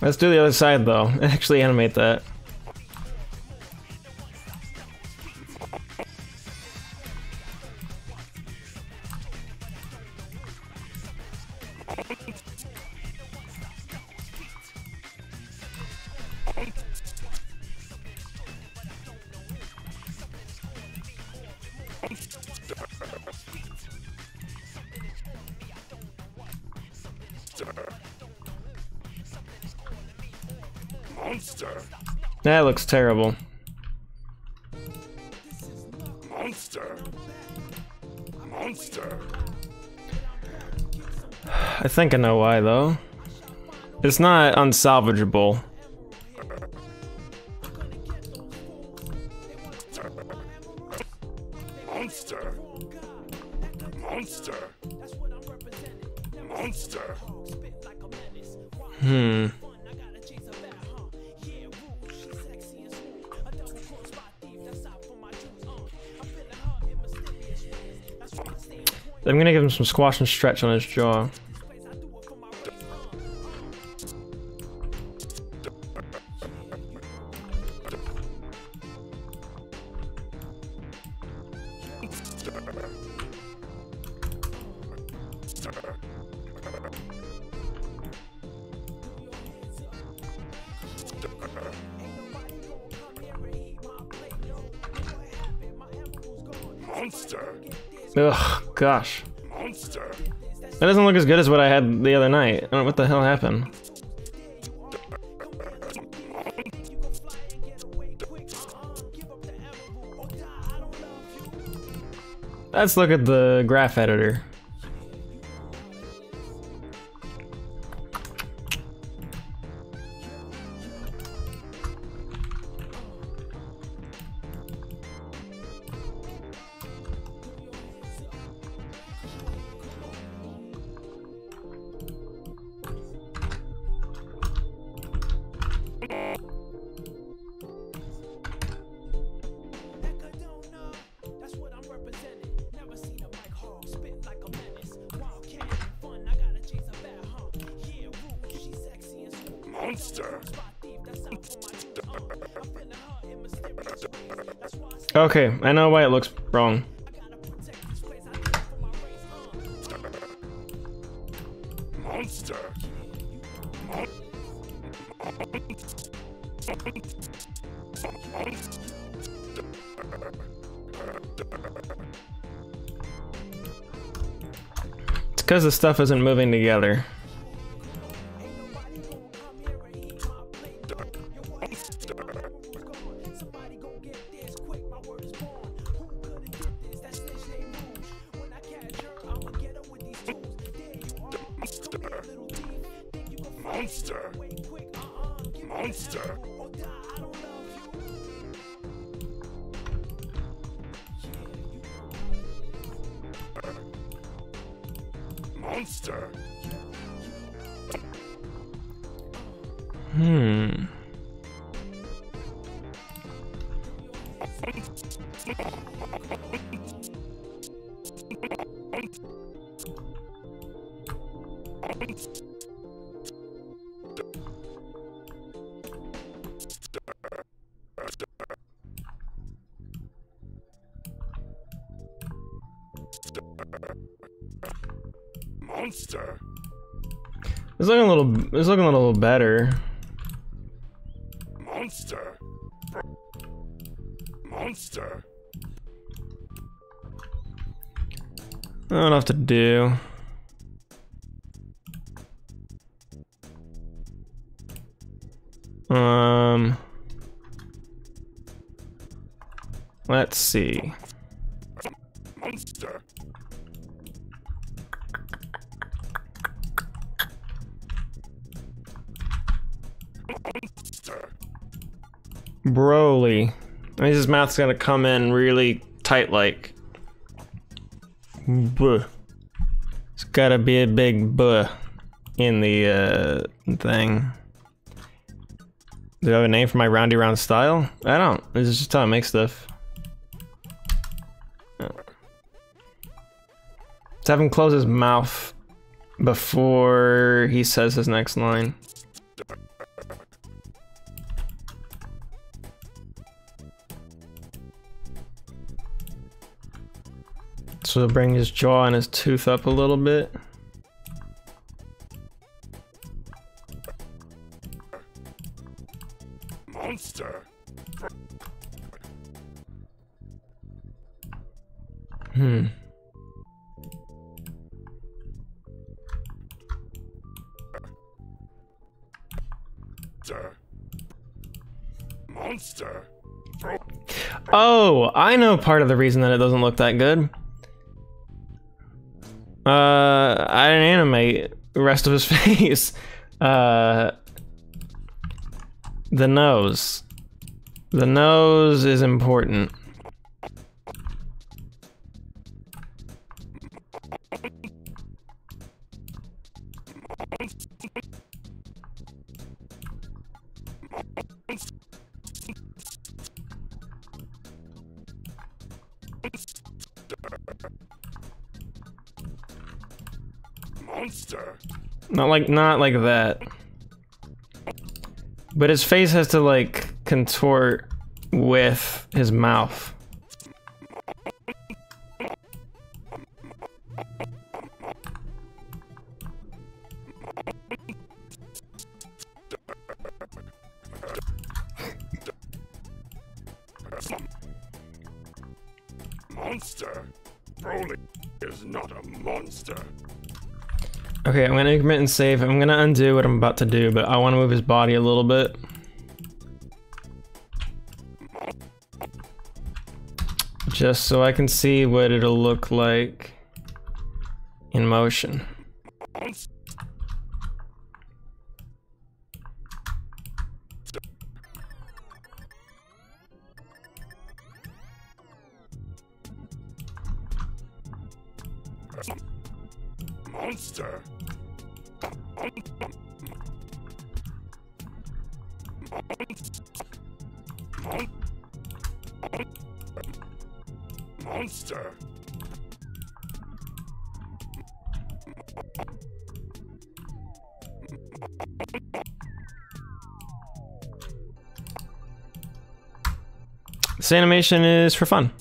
Let's do the other side though. Actually animate that. Monster! That looks terrible. Monster! Monster! I think I know why though. It's not unsalvageable. Monster. Monster. Monster. Hmm. I'm gonna give him some squash and stretch on his jaw. Monster. Ugh, gosh. Monster. That doesn't look as good as what I had the other night. I don't know what the hell happened. Let's look at the graph editor. Monster. Okay, I know why it looks wrong. Monster. It's because the stuff isn't moving together. Monster. Monster. Monster. Hmm. Monster. It's looking a little better. Monster. Monster. I don't know what to do. Let's see. Monster. Monster. Broly. I mean, his mouth's gonna come in really tight, like. Buh. It's gotta be a big buh in the thing. Do I have a name for my roundy round style? I don't. This is just how I make stuff. Let's have him close his mouth before he says his next line. So bring his jaw and his tooth up a little bit. Monster. Hmm. Monster. Oh, I know part of the reason that it doesn't look that good. I didn't animate the rest of his face. The nose. The nose is important. Monster. Not like that. But his face has to like contort with his mouth. Monster. Broly is not a monster. Okay, I'm gonna commit and save. I'm gonna undo what I'm about to do, but I want to move his body a little bit. Just so I can see what it'll look like in motion. Monster. Monster. This animation is for fun.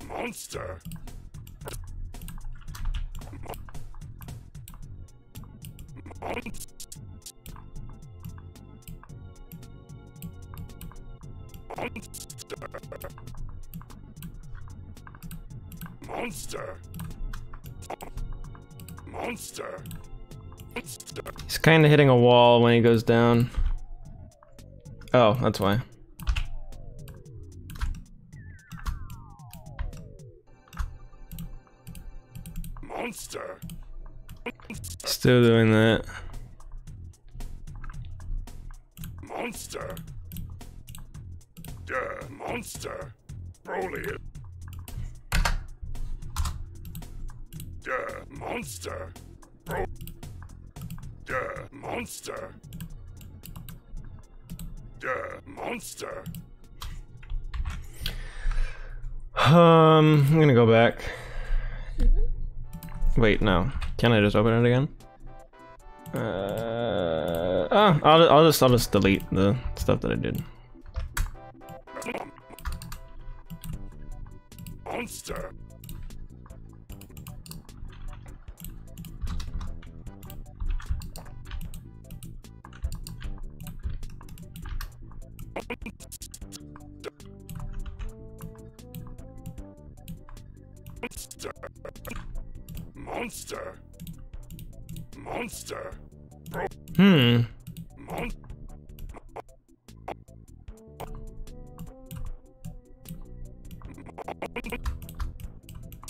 Monster. Monster. Monster. He's kind of hitting a wall when he goes down. Oh, that's why. Monster. Still doing that. Monster. Yeah, monster. Broly is. Yeah, monster. Yeah, monster. Yeah, monster. I'm gonna go back. Wait, no. Can I just open it again? I'll just delete the stuff that I did. Monster. Monster. Monster. Hmm. Mon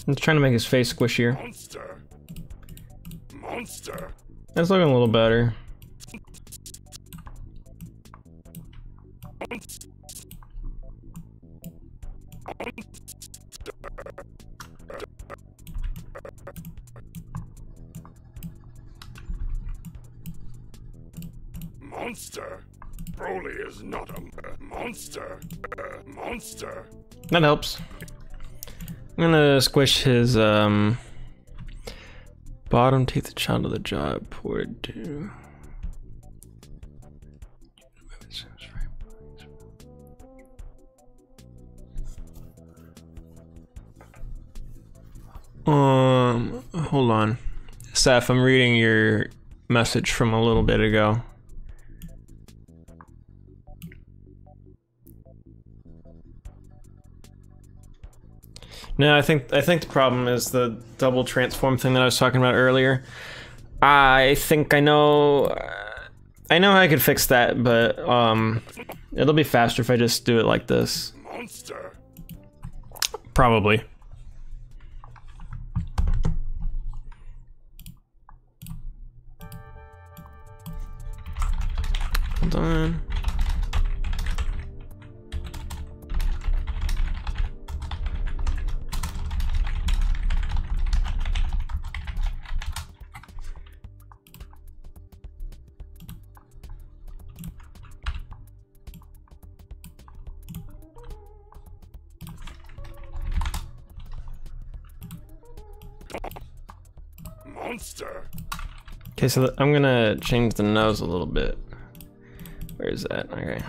I'm trying to make his face squishier. Monster. Monster. That's looking a little better. Monster. Broly is not a monster. Monster. That helps. I'm gonna squish his bottom teeth, the child of the jaw poured to. Hold on. Seth, I'm reading your message from a little bit ago. No, I think the problem is the double transform thing that I was talking about earlier. I think I know. I know how I could fix that, but it'll be faster if I just do it like this. Monster. Probably. Hold on. Monster. Okay, so I'm gonna change the nose a little bit. Where is that? Okay.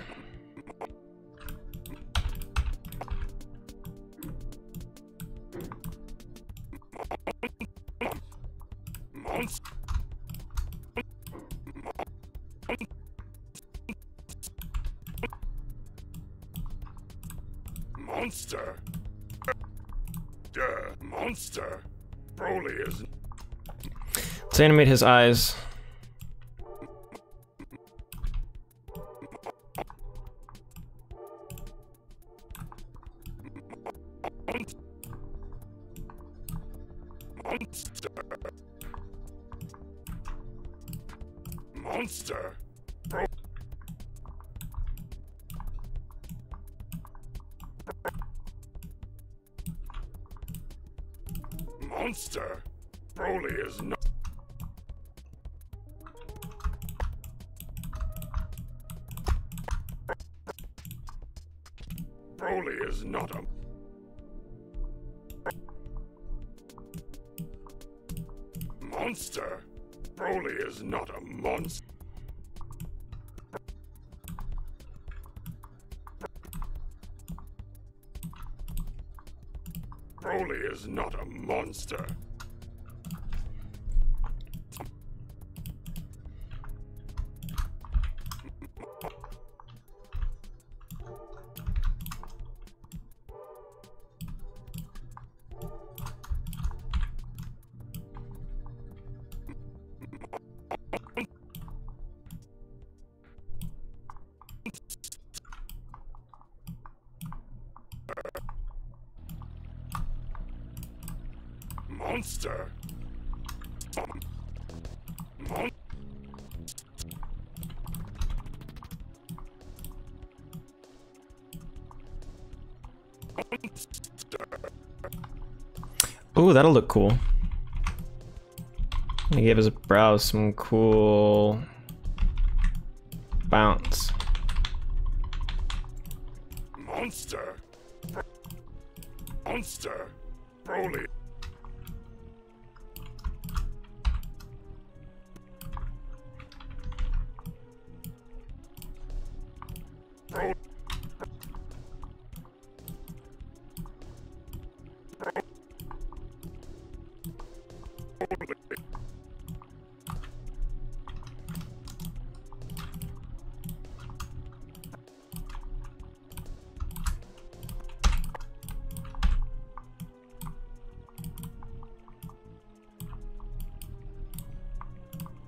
Monster. Monster. Monster. Broly is. Let's animate his eyes. Monster. Monster. Monster. Broly is not. Broly is not a. Monster. Broly is not a monster. Broly is not a monster. Monster. Ooh, that'll look cool. He gave his brows some cool bounce. Monster. Monster. Broly.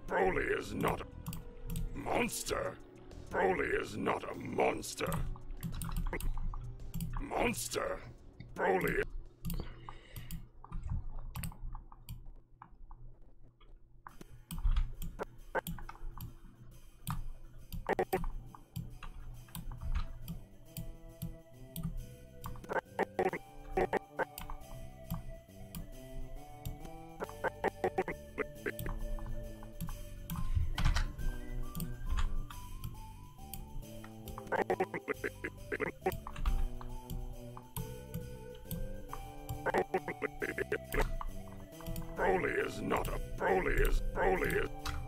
Broly is not a monster. Broly is not a monster. Monster. Broly. Broly is not a Broly is Broly is not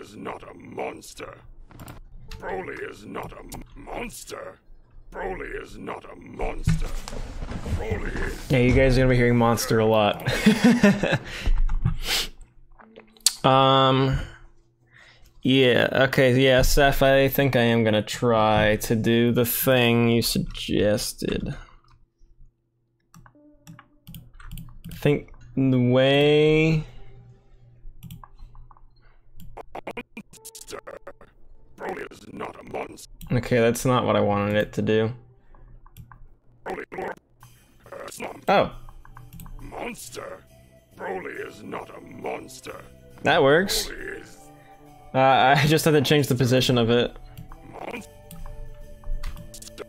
is not a monster. Broly is not a monster. Broly is not a monster. Broly is Yeah, you guys are gonna be hearing monster a lot. Yeah, okay, yeah, Seth, I think I am gonna try to do the thing you suggested. I think the way... Monster. Broly is not a monster. Okay, that's not what I wanted it to do. It's not Oh, monster. Broly is not a monster. that works. Broly is I just had to change the position of it. monster.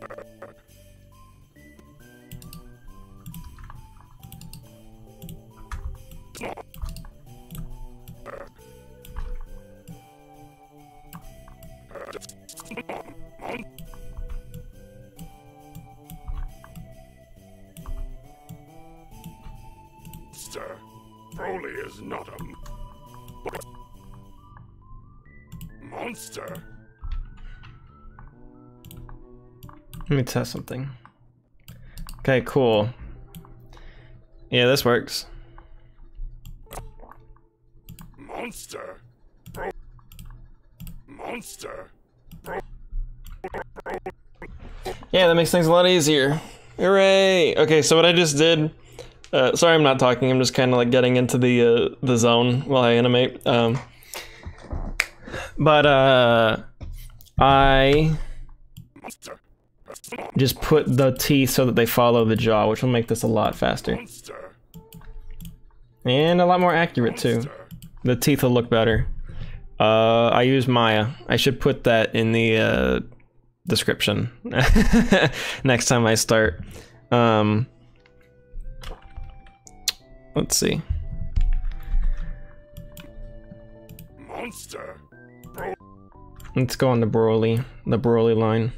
Monster. Broly is not a monster. Let me test something. Okay, cool. Yeah, this works. Monster. Monster. Yeah, that makes things a lot easier. Hooray! Okay, so what I just did... sorry I'm not talking, I'm just kind of like getting into the zone while I animate. I Monster. just put the teeth so that they follow the jaw, which will make this a lot faster. Monster. And a lot more accurate too. Monster. The teeth will look better. I use Maya. I should put that in the description next time I start. Let's see. Monster. Let's go on the Broly line.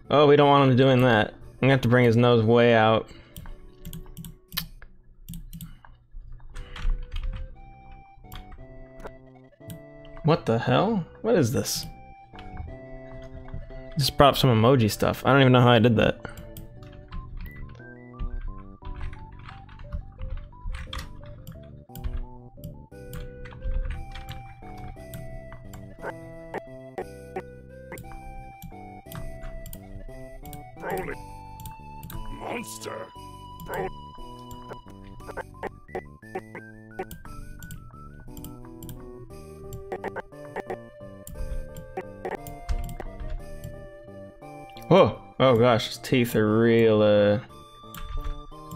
Oh, we don't want him doing that. I'm gonna have to bring his nose way out. What the hell? What is this? Just brought up some emoji stuff. I don't even know how I did that. Broly. Monster. Broly. Whoa! Oh gosh, his teeth are real,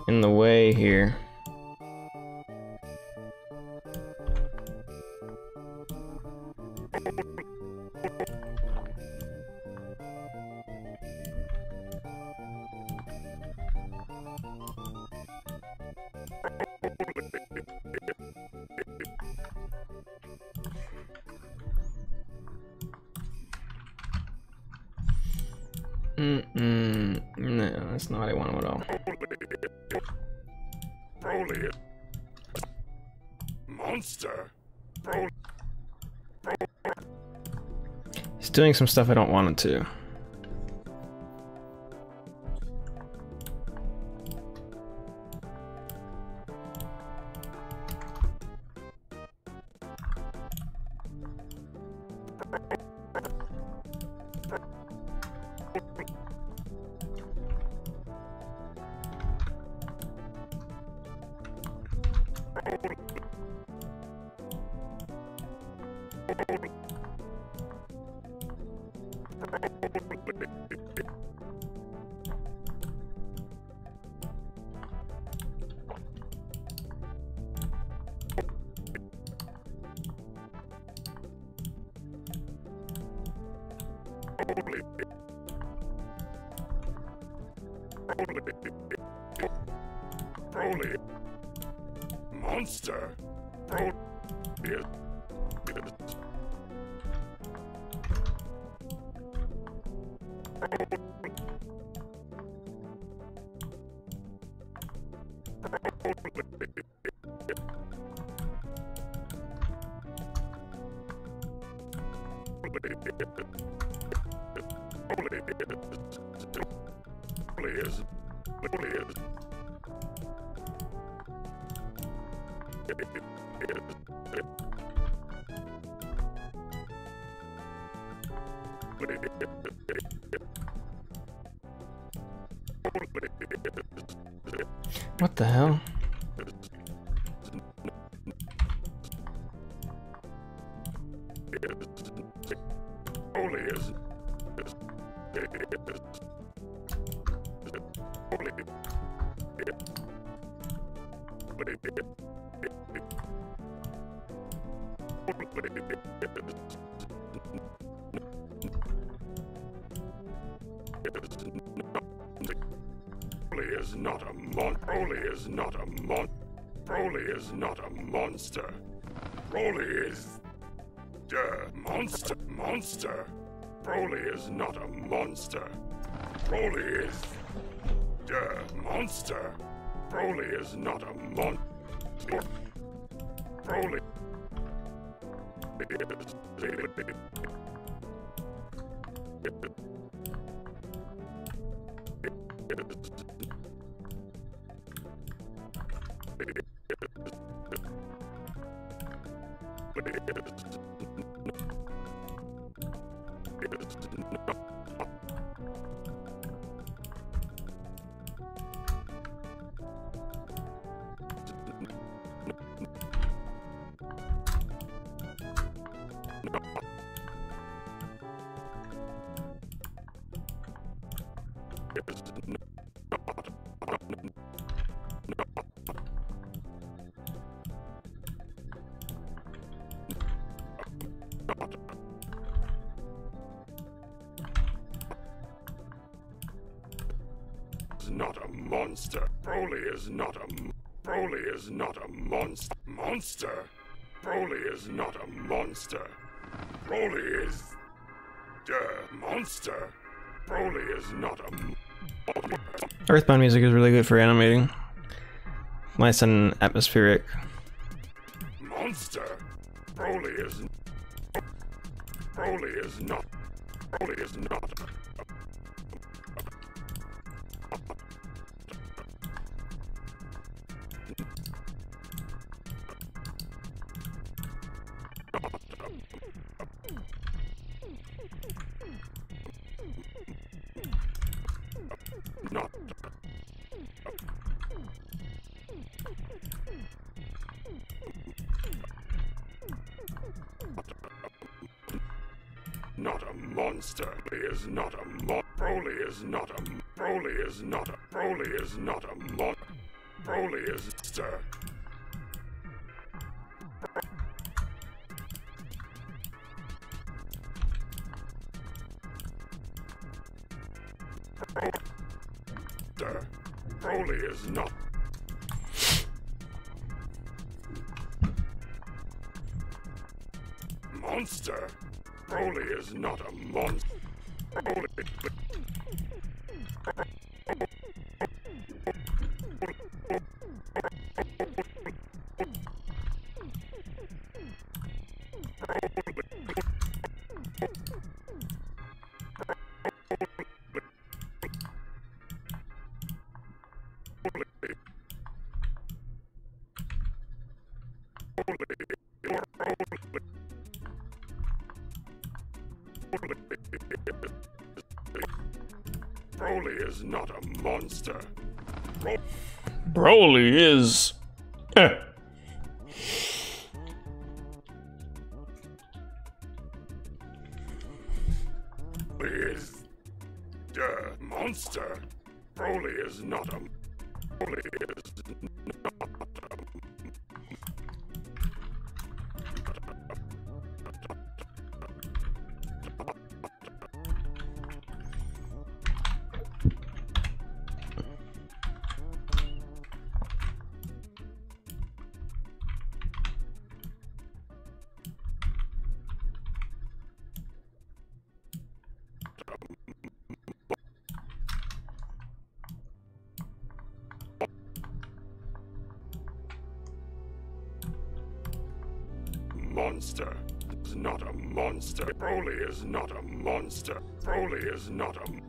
in the way here. No, that's not what I want at all. Broly. Monster. Broly. He's doing some stuff I don't want him to. Broly. Monster. Broly is What the hell? Broly is not a mon. Broly is not a mon. Broly is not a monster. Broly is monster. Monster. Broly is not a monster. Broly is monster. Broly is not a mon. Broly not a monster. Broly is not a Broly is not a monster. Monster. Broly is not a monster. Broly is monster. Broly is not a Earthbound music is really good for animating. Nice and atmospheric. monster. Broly is Broly is not Broly is not not not a monster. Broly is not a mon. Broly is not a Broly is not a Broly is not a mon. Broly is stir. Broly is not. Monster. Broly is not a monster. Broly is not a monster. Broly is. Broly is monster. Broly is not a Broly is not a monster. Is not a monster. Broly is not a monster. Broly is not a monster.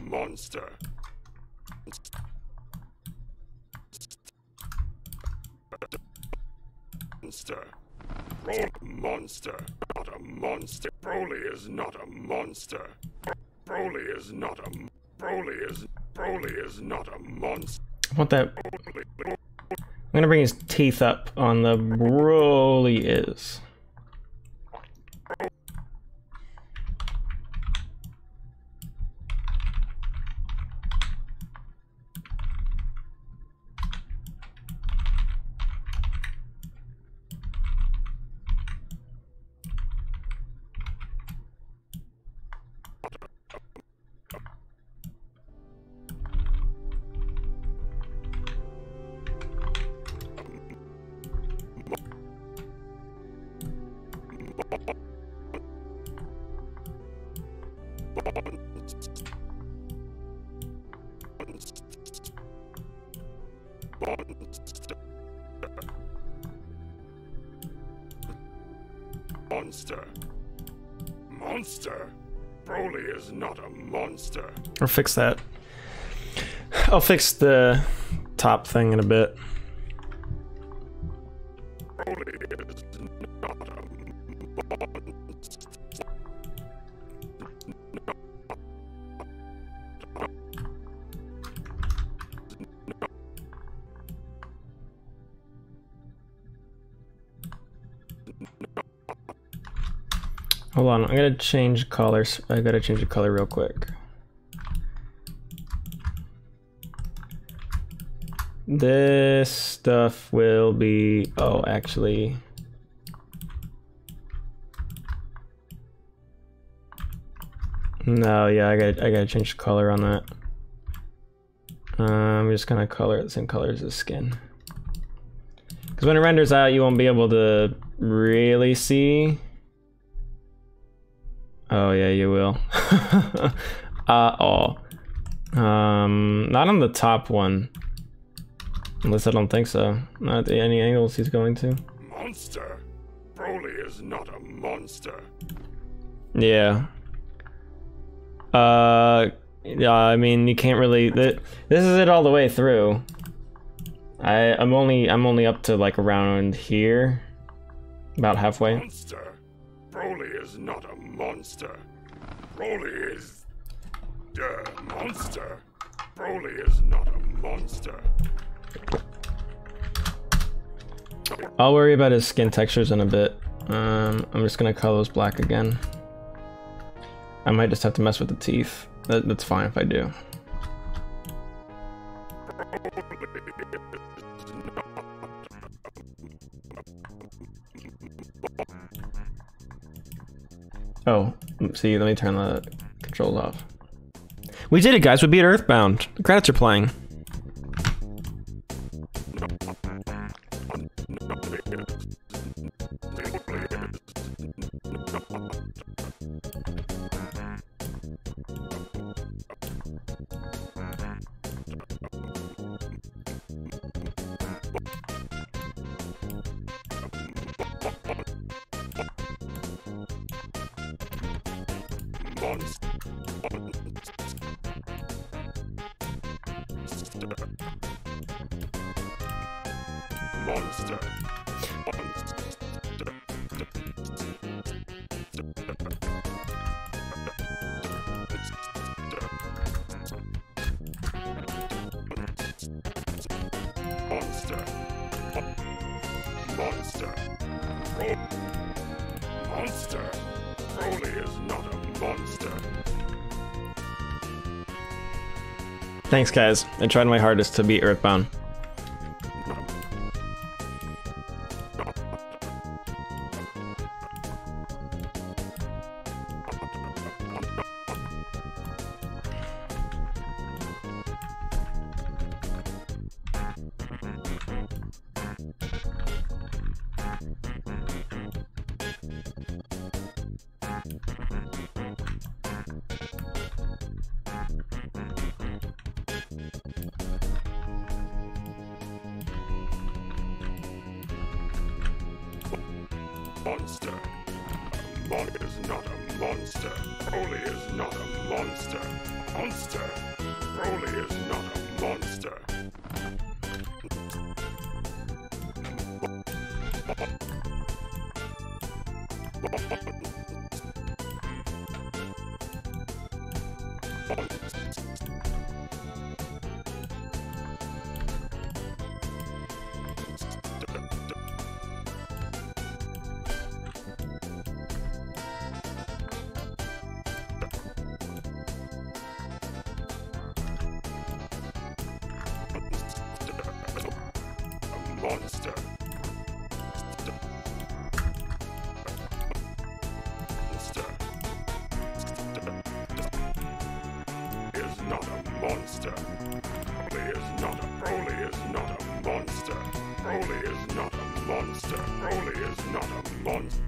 Monster. Monster. Not a monster. Broly is not a monster. Broly is not a. Broly is not a monster. I want that. I'm gonna bring his teeth up on the Broly is. Monster. Monster. Broly is not a monster. Or fix that. I'll fix the top thing in a bit. Broly is not a monster. Hold on, I'm gonna change colors. I gotta change the color real quick. This stuff will be, oh, actually. No, yeah, I gotta change the color on that. I'm just gonna color it the same color as the skin. Because when it renders out, you won't be able to really see. Oh yeah, you will. Not on the top one. Unless I don't think so. Not at any angles he's going to. Monster. Broly is not a monster. Yeah. Yeah, I mean, you can't really. This is it all the way through. I'm only up to like around here, about halfway. Monster. Broly is not a monster. Broly is monster. Broly is not a monster. I'll worry about his skin textures in a bit. I'm just gonna color those black again. I might just have to mess with the teeth. That's fine if I do. Oh, see, let me turn the controls off. We did it, guys. We beat Earthbound. The credits are playing. Monster. Monster. Monster. Monster. Broly is not a monster. Thanks, guys. I tried my hardest to beat Earthbound. monster. Mon is not a monster. Broly is not a monster. Monster. Broly is not a monster. Monster. Is not a monster. Broly is not a monster. Broly is not a monster. Broly is not a monster.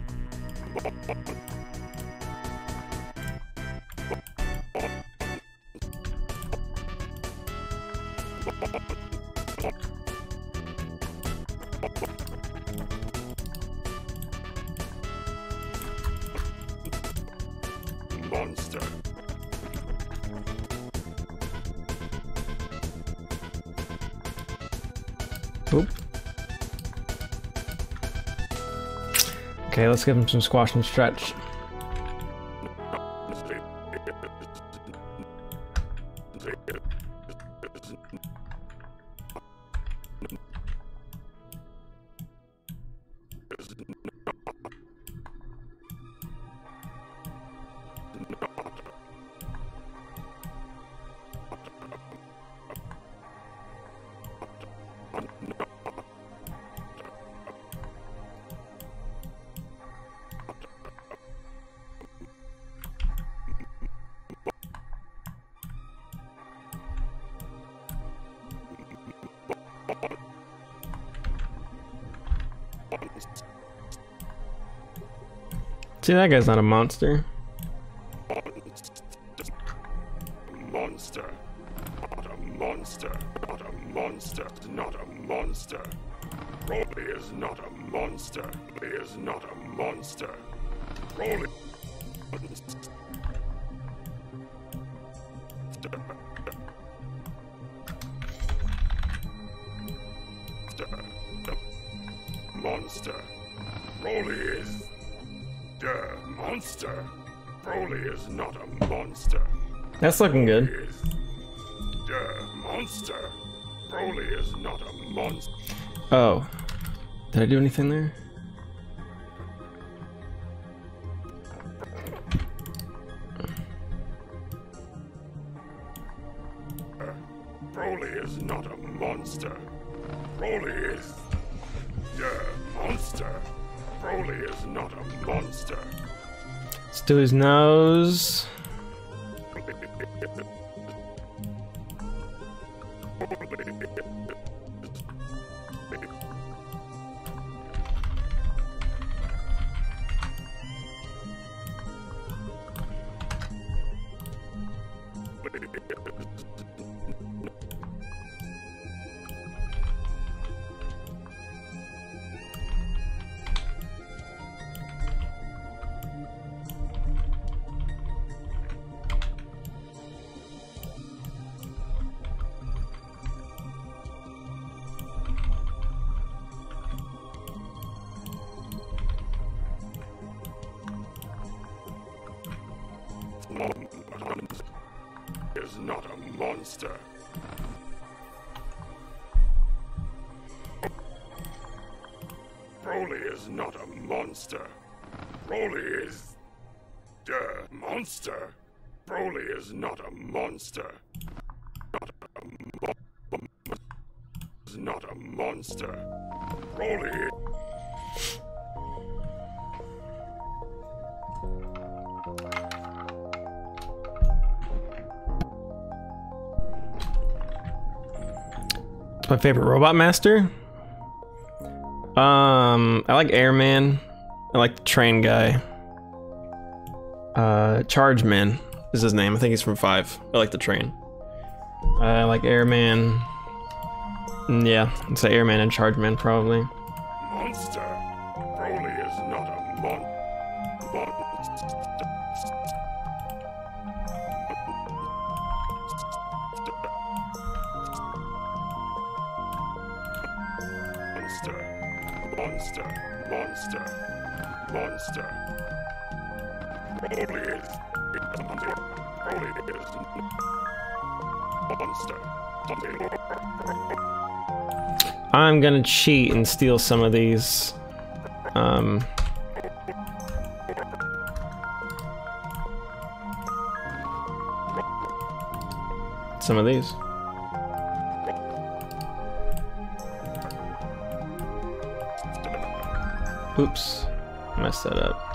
Monster. Oop. Okay, let's give him some squash and stretch. See, that guy's not a monster. Monster. Not a monster. Not a monster. Not a monster. Broly is not a monster. Broly is not a monster. Broly. Monster. Broly is monster. Broly is not a monster. That's looking good. Broly is monster. Broly is not a monster. Oh. Did I do anything there? Broly is not a monster. Broly is monster. Broly is not a monster. Let's do his nose. Is not a monster. Broly is not a monster. Broly is monster. Broly is not a monster. Is not a monster. Broly. My favorite robot master? I like Airman. I like the train guy. Charge Man is his name. I think he's from 5. I like the train. I like Airman. Yeah, I'd say Airman and Charge Man probably. Monster. Broly is not a monster. Monster. Monster. Broly is something. Broly is monster. Something. I'm gonna cheat and steal some of these. Some of these. Oops, messed that up.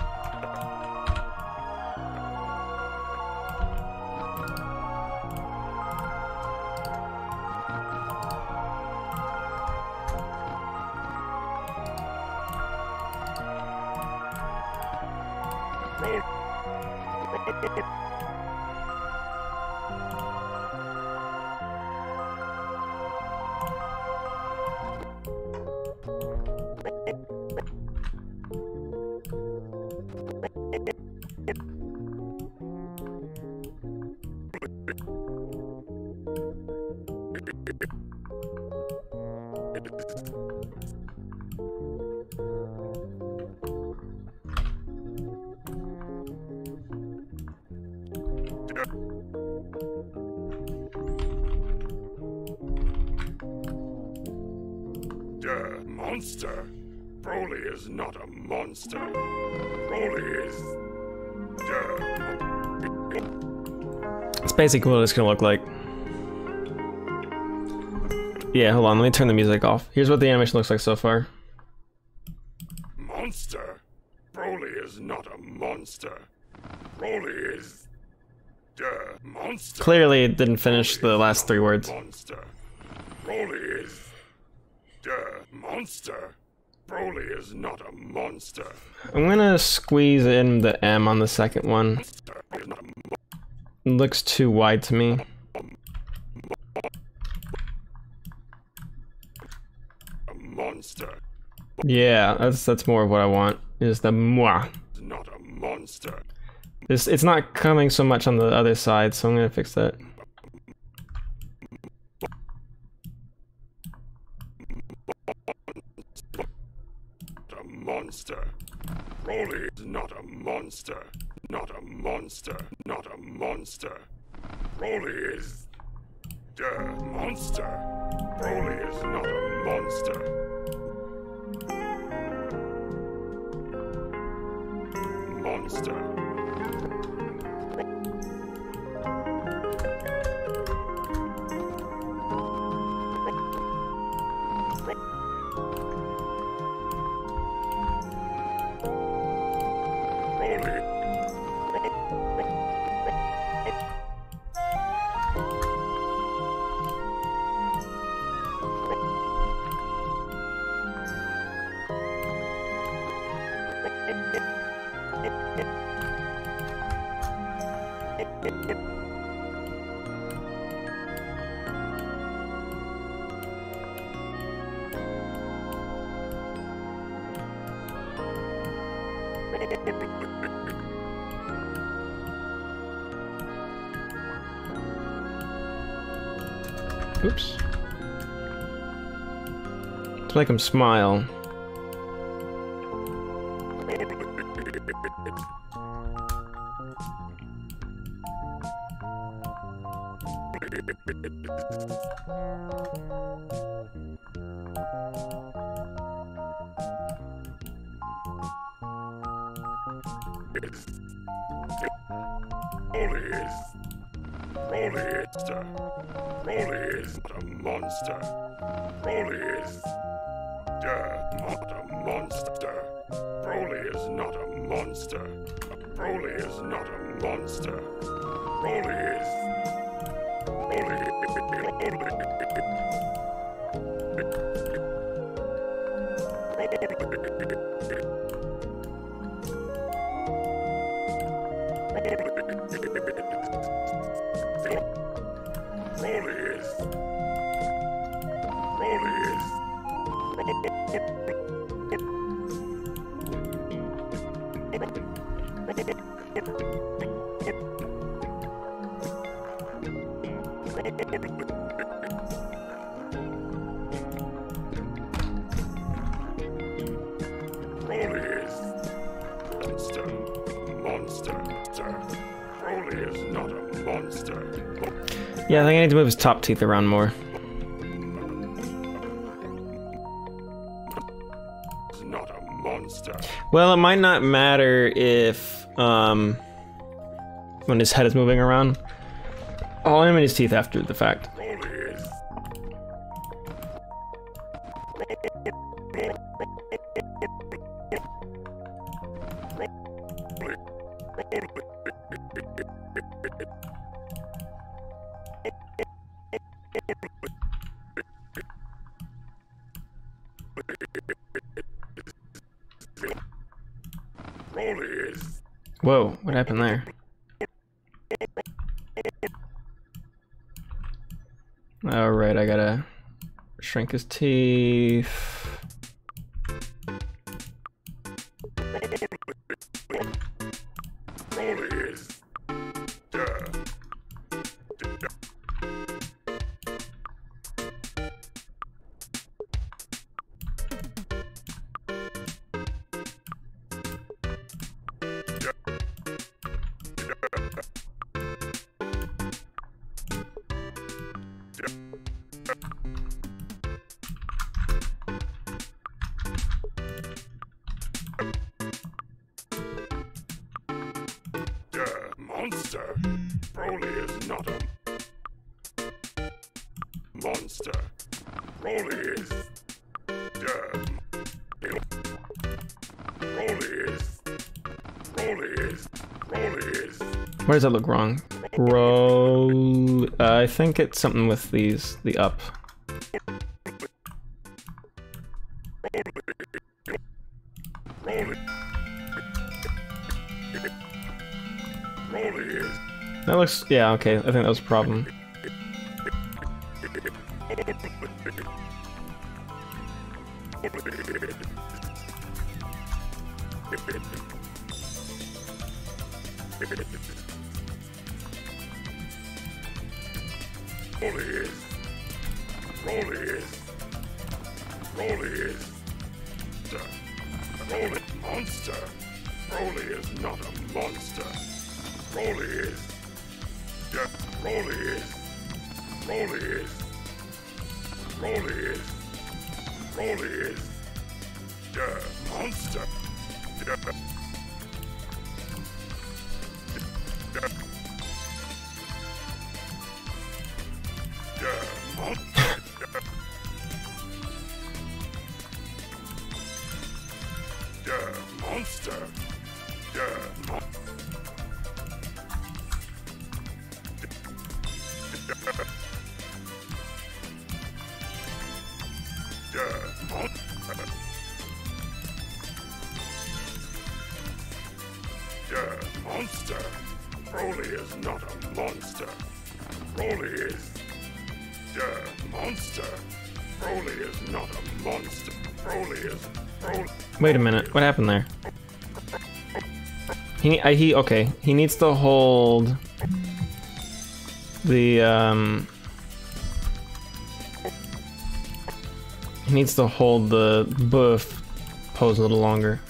Monster. Broly is not a monster. Broly is. It's basically what it's gonna look like. Yeah, hold on, let me turn the music off. Here's what the animation looks like so far. Monster. Broly is not a monster. Broly is. Monster. Clearly, it didn't finish the last 3 words. Monster. Broly is. Monster. Broly is not a monster. I'm gonna squeeze in the M on the second one. It looks too wide to me. A monster. Yeah, that's more of what I want. Is the moi. Not a monster. It's not coming so much on the other side, so I'm gonna fix that. Monster. Broly is not a monster. Not a monster. Not a monster. Broly is. Monster. Broly is not a monster. Monster. Oops. To make him smile. Broly is not a monster. Broly is not a monster. Broly is not a monster. Broly is not a monster. Broly is. monster. Yeah, I think I need to move his top teeth around more. It's not a monster. Well, it might not matter if, when his head is moving around. I'll animate his teeth after the fact. Broly is. Broly is. Whoa, what happened there? Alright, I gotta shrink his teeth. Broly is. Monster. Broly is not a monster. Broly is. Broly is. Broly is. Broly is. Where does that look wrong? Roll. I think it's something with these, the up. Broly. Broly is. That looks, yeah, okay, I think that was a problem. Broly is. Broly is. Broly is. Broly monster. Broly is not a monster. Broly is. Broly is. Broly is. Broly is. Broly is. Monster. Monster. Monster. Broly is not a monster. Broly is. Monster. Broly is not a monster. Broly is. Wait a minute, what happened there? He okay, he needs to hold the, he needs to hold the buff pose a little longer.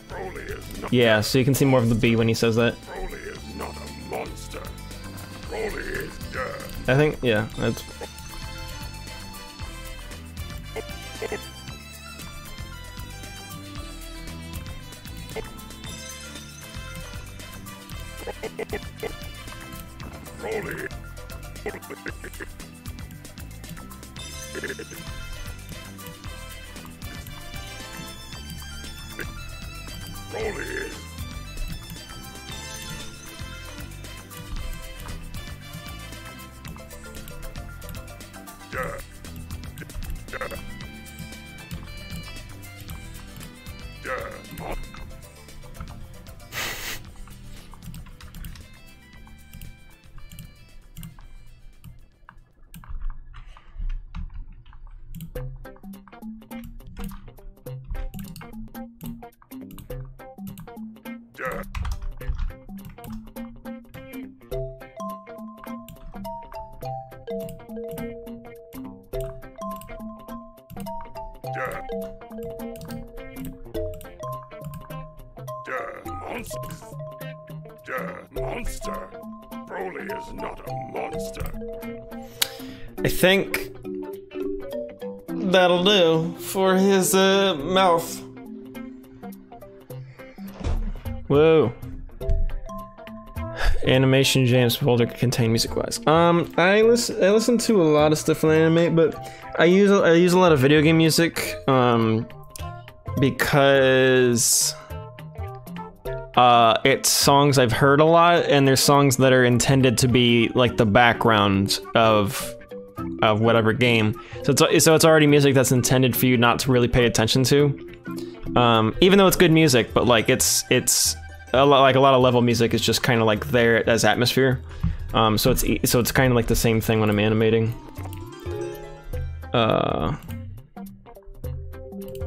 Yeah, so you can see more of the B when he says that. Broly is not a monster. Broly is. I think, yeah, that's... Broly. Broly is. Monster. Broly Broly is not a monster. I think that'll do for his mouth. Whoa. Animation jams folder contain music wise. I listen to a lot of stuff on Animate, but I use a lot of video game music because it's songs I've heard a lot, and they're songs that are intended to be like the background of whatever game. So it's already music that's intended for you not to really pay attention to. Even though it's good music, but like it's a lot of level music is just kind of like there as atmosphere. So it's kind of like the same thing when I'm animating.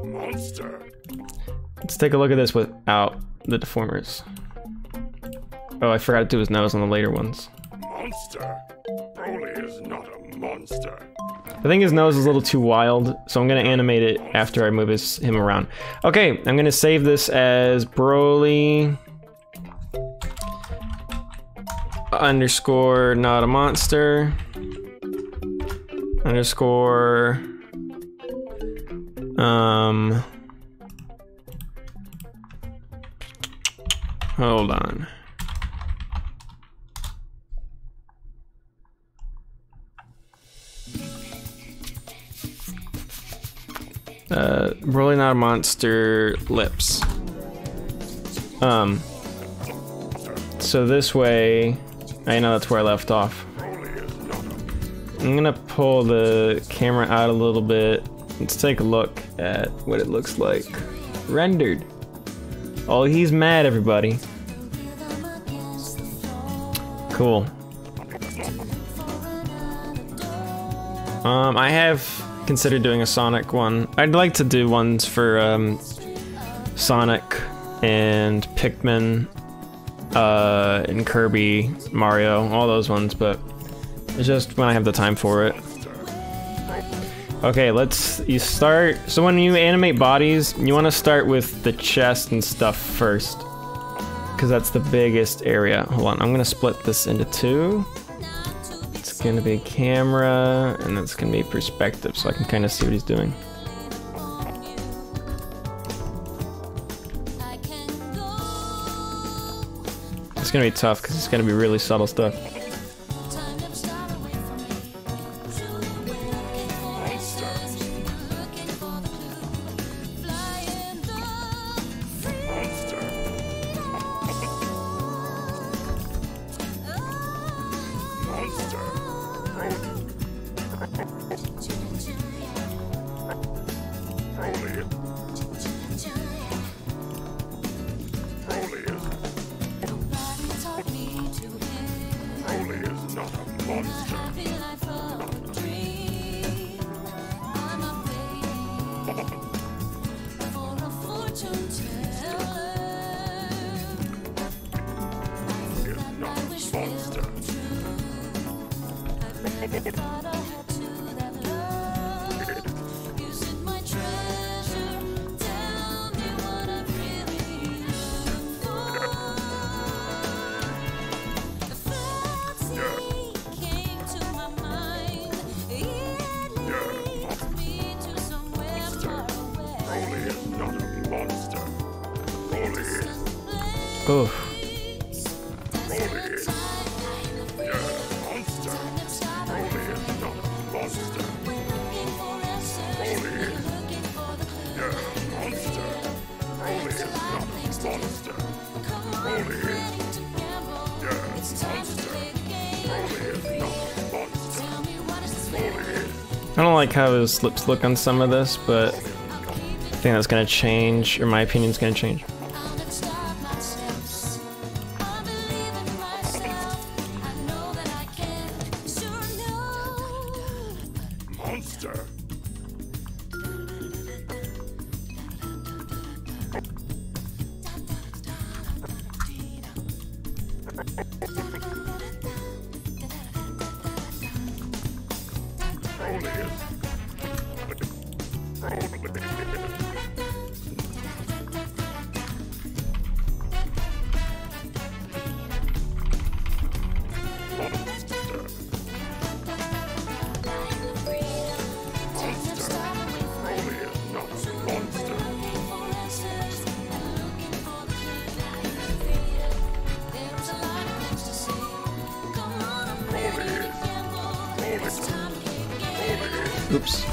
Monster. Let's take a look at this without the deformers. Oh, I forgot to do his nose on the later ones. Monster. Broly is not a monster. I think his nose is a little too wild, so I'm gonna animate it after I move him around. Okay, I'm gonna save this as Broly underscore not a monster underscore hold on. Broly not a monster lips. So this way, I know that's where I left off. I'm gonna pull the camera out a little bit. Let's take a look at what it looks like rendered. Oh, he's mad, everybody. Cool. I have considered doing a Sonic one. I'd like to do ones for Sonic and Pikmin and Kirby, Mario, all those ones, but it's just when I have the time for it. Okay, you start. So when you animate bodies, you want to start with the chest and stuff first, because that's the biggest area. Hold on, I'm gonna split this into two. It's gonna be camera, and it's gonna be perspective, so I can kind of see what he's doing. It's gonna be tough because it's gonna be really subtle stuff. Oof. I don't like how his lips look on some of this, but I think that's gonna change, or my opinion's gonna change. Oops.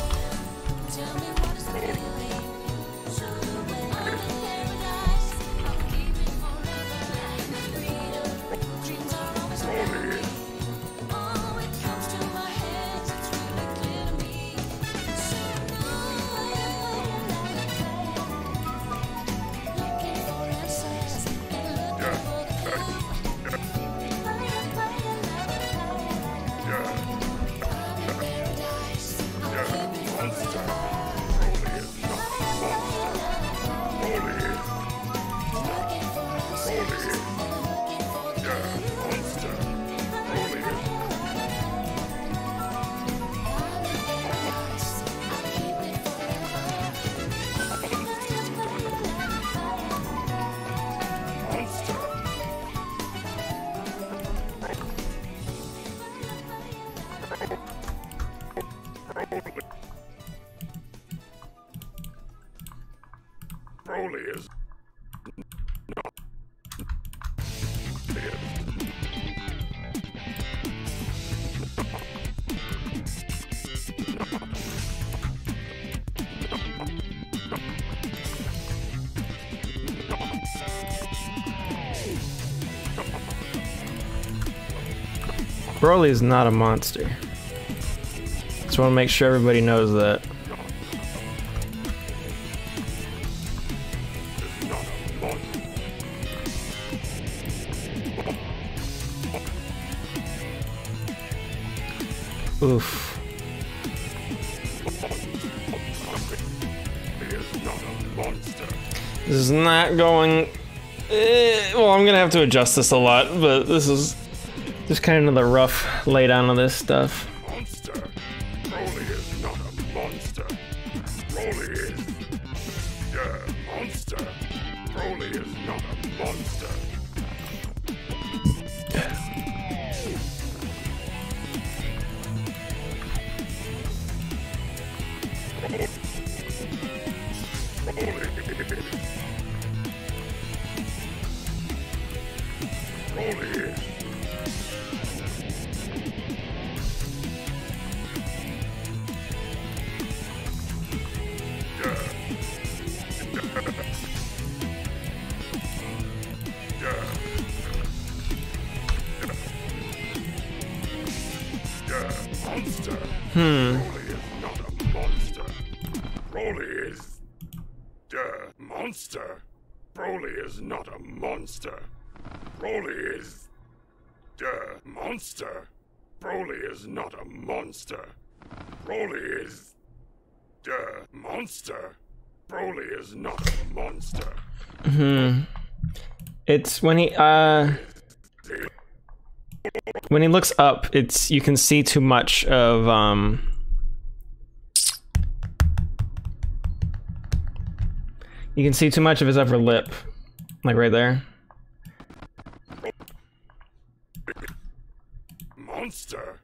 Broly is Broly is not a monster. Just want to make sure everybody knows that. Oof. This is not going... well, I'm gonna have to adjust this a lot, but this is just kind of the rough laydown of this stuff. monster. Broly is not a monster. Broly is a monster. Broly is not a monster. Broly is not a monster. Broly is monster. Broly is not a monster. Broly is monster. Broly is not a monster. Broly is monster. Broly is not a monster. It's when he looks up, it's you can see too much of you can see too much of his upper lip, like right there. Monster.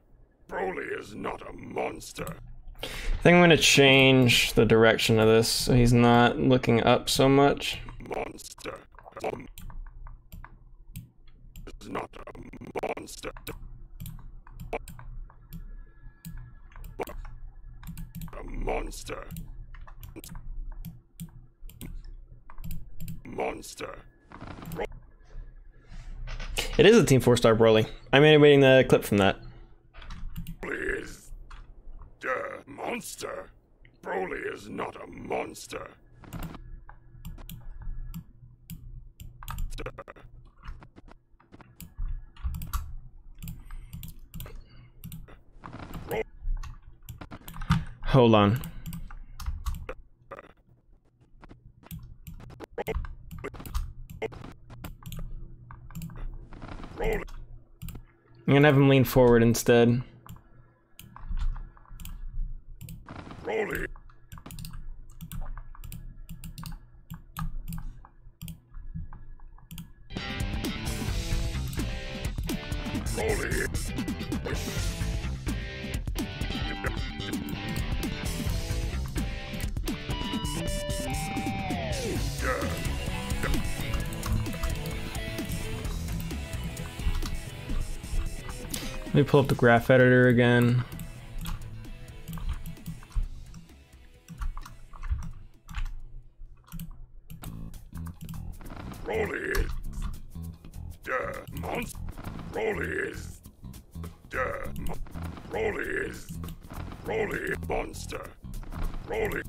Broly is not a monster. I think I'm gonna change the direction of this so he's not looking up so much. Monster. Is not a monster. A monster. Monster. It is a Team 4-star Broly. I'm animating the clip from that. Broly is monster. Broly is not a monster. Hold on. I'm gonna have him lean forward instead. Broly. Broly. Let me pull up the graph editor again. Broly is monster. Broly is Broly monster. Broly.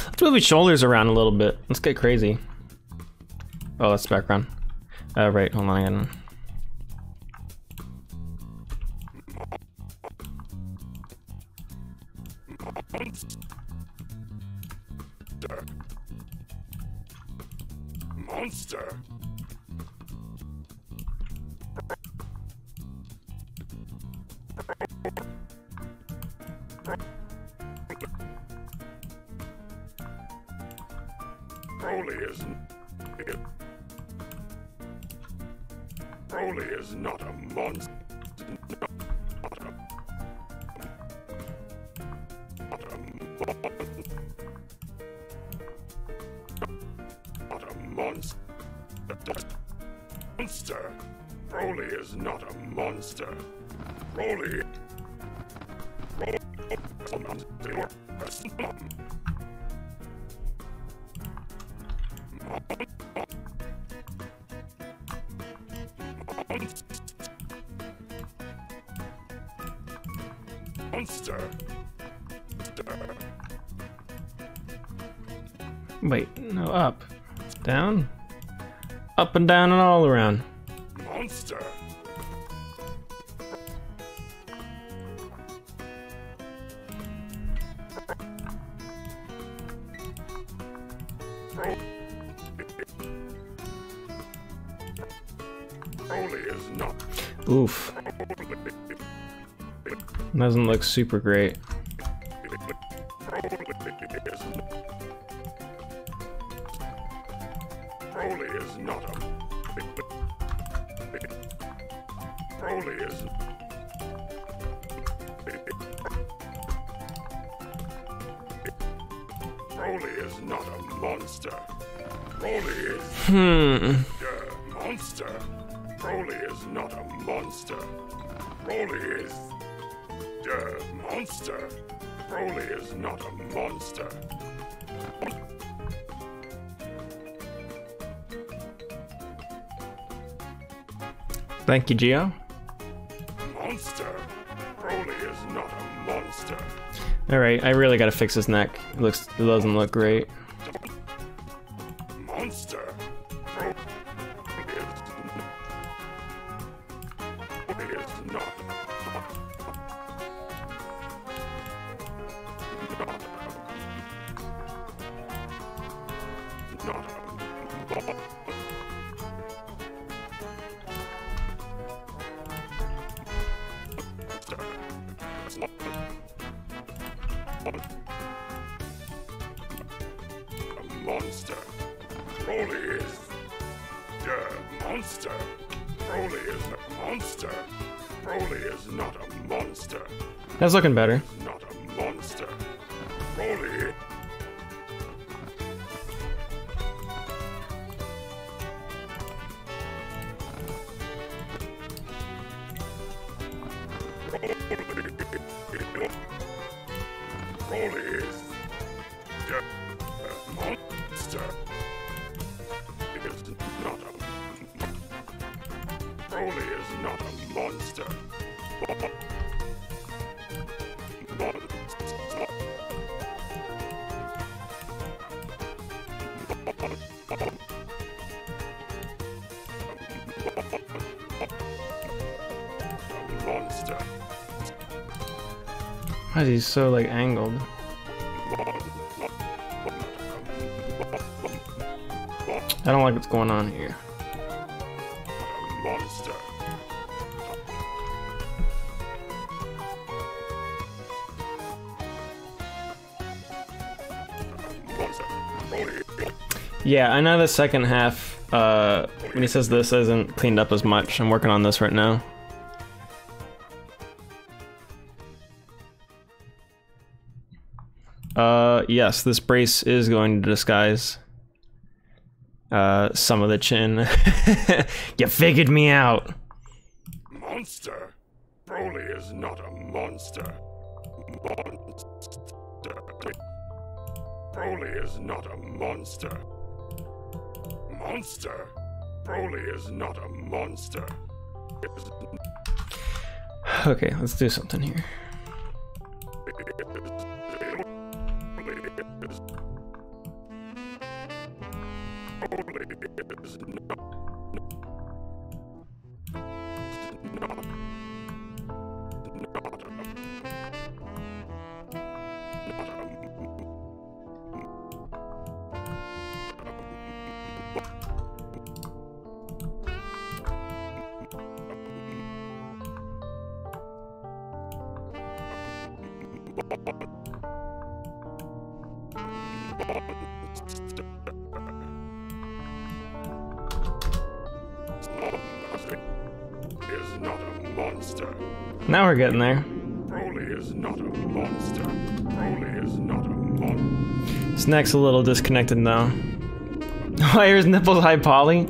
Let's move his shoulders around a little bit. Let's get crazy. Oh, that's the background. Right, hold on again. Monster. Broly is Broly is not a monster. Not a monster. Monster. Broly is not a monster. Broly. Monster. Wait, no, up. Down? Up and down and all around. Monster. Broly is not. Oof. Doesn't look super great. Broly is not a. Broly is. Broly is not a monster. Broly is a monster. Broly is not a monster. Broly is a monster. Broly is not a monster. Thank you, Gio. Monster. Broly is not a monster. Alright, I really gotta fix his neck. It doesn't look great. Monster. Broly is not. Monster. Broly is a monster. Broly is a monster. Broly is not a monster. That's looking better. Not a monster. Broly. Broly is a monster. It is not a. Broly is not a monster. Monster. Why is he so like angled? I don't like what's going on here. Monster. Yeah, I know the second half, when he says this, isn't cleaned up as much. I'm working on this right now. Yes, this brace is going to disguise some of the chin. You figured me out. Monster. Broly is not a monster. Monster. Broly is not a monster. monster. Broly is not a monster. Okay, let's do something here. Is not a monster. Now we're getting there. Broly is not a monster. Broly is not a monster. This neck's a little disconnected though. Why are his nipples high poly?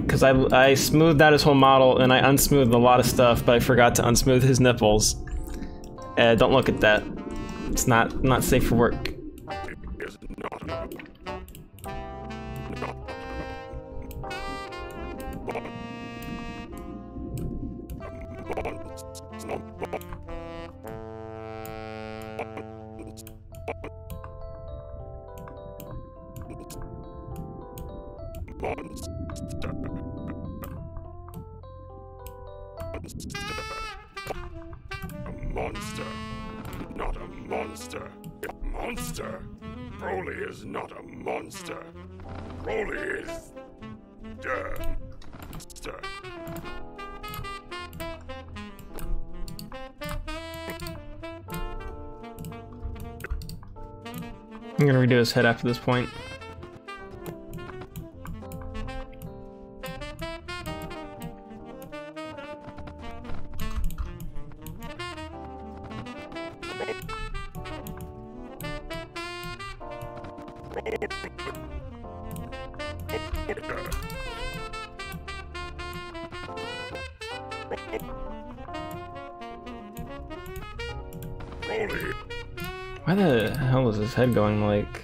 Cause I smoothed out his whole model and I unsmoothed a lot of stuff, but I forgot to unsmooth his nipples. Don't look at that. It's not safe for work. Is not a monster. Monster, not a monster. Monster. Broly is not a monster. Broly is monster. I'm gonna redo his head after this point. Broly. Why the hell is his head going like...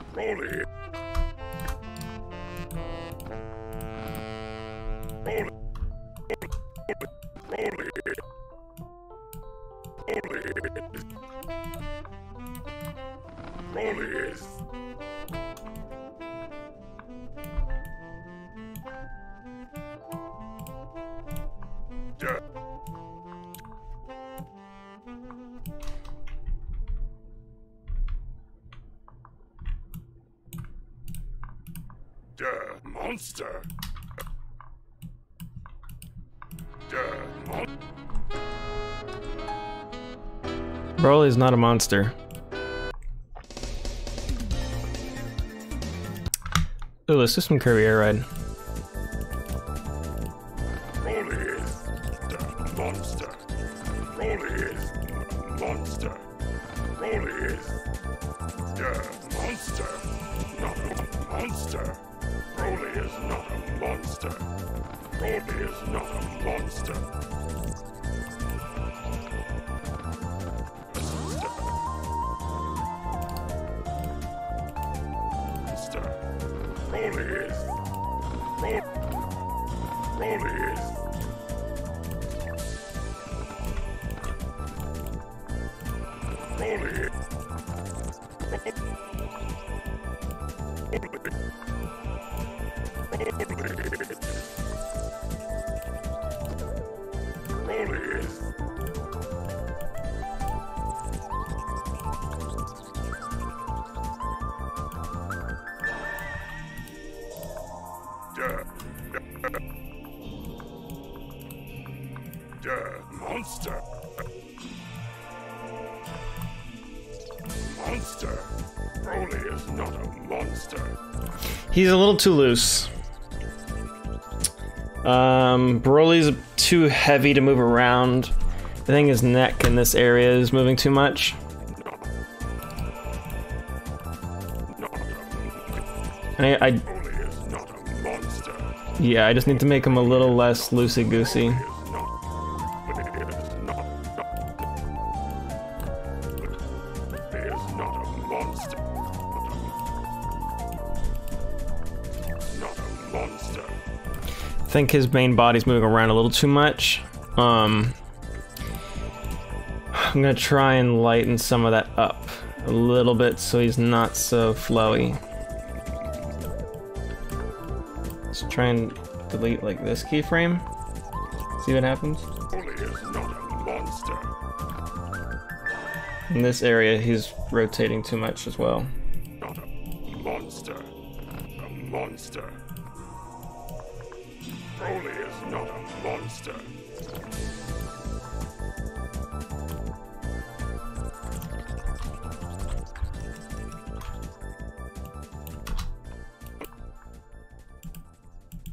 Broly. Broly is monster. Broly's not a monster. Ooh, let's do some Kirby Air Ride. Broly is the monster. Broly is a monster. Broly is the monster. Not a monster. Broly is not a monster. Broly is not a monster. Broly is. Broly is. Broly. Broly is. Monster. Monster. Broly is not a monster. He's a little too loose. Broly's too heavy to move around. I think his neck in this area is moving too much. Yeah, I just need to make him a little less loosey-goosey. I think his main body's moving around a little too much. I'm gonna try and lighten some of that up a little bit so he's not so flowy. Let's try and delete like this keyframe. See what happens. In this area, he's rotating too much as well. Not a monster. A monster. Broly is not a monster.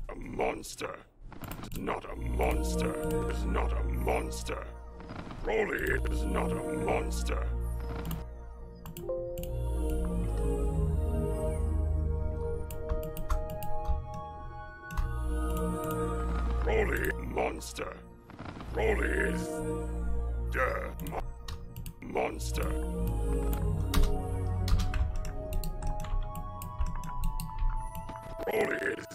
A monster is not a monster. Is not a monster. Broly is not a monster. Broly monster. Broly is monster. Broly is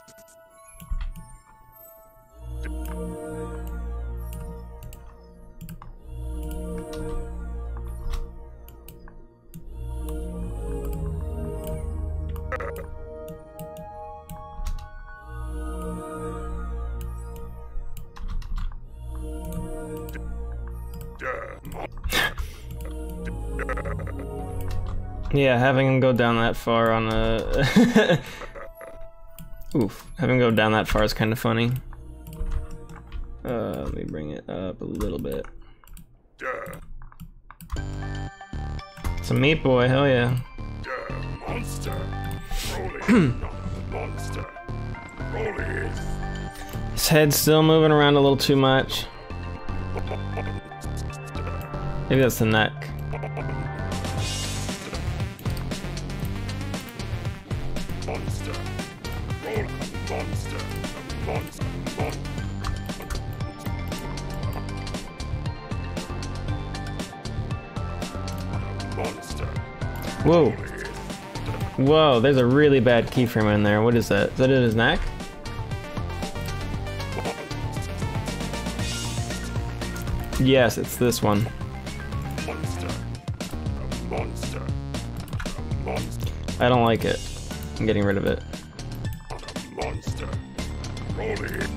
Yeah, having him go down that far on a... Oof, having him go down that far is kind of funny. Let me bring it up a little bit. It's a meat boy, hell yeah. Monster. Broly is not a monster. Broly is His head's still moving around a little too much. Maybe that's the neck. monster. Broly monster. A monster. Monster. Whoa. Whoa, there's a really bad keyframe in there. What is that? Is that in his neck? Yes, it's this one. Monster. A monster. A monster. I don't like it. I'm getting rid of it. Not a monster. Broly.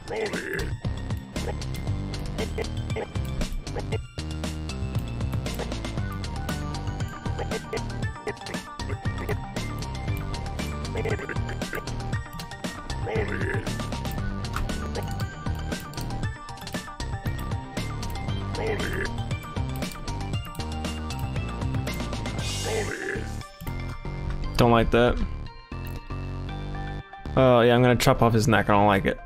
Broly. Don't like that. Oh yeah, I'm gonna chop off his neck. I don't like it.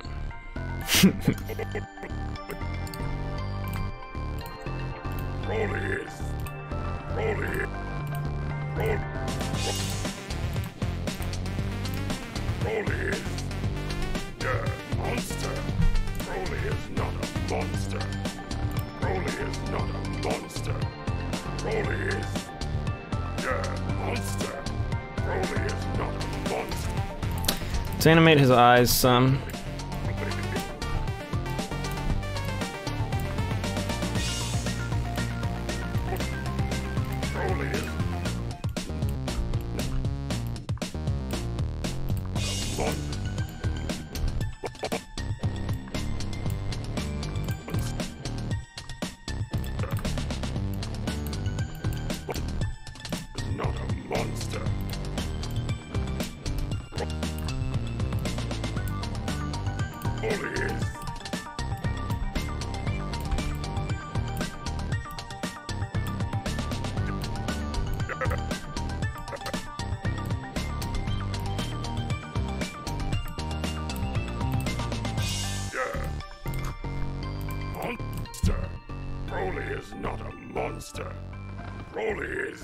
Let's animate his eyes some. monster. Broly is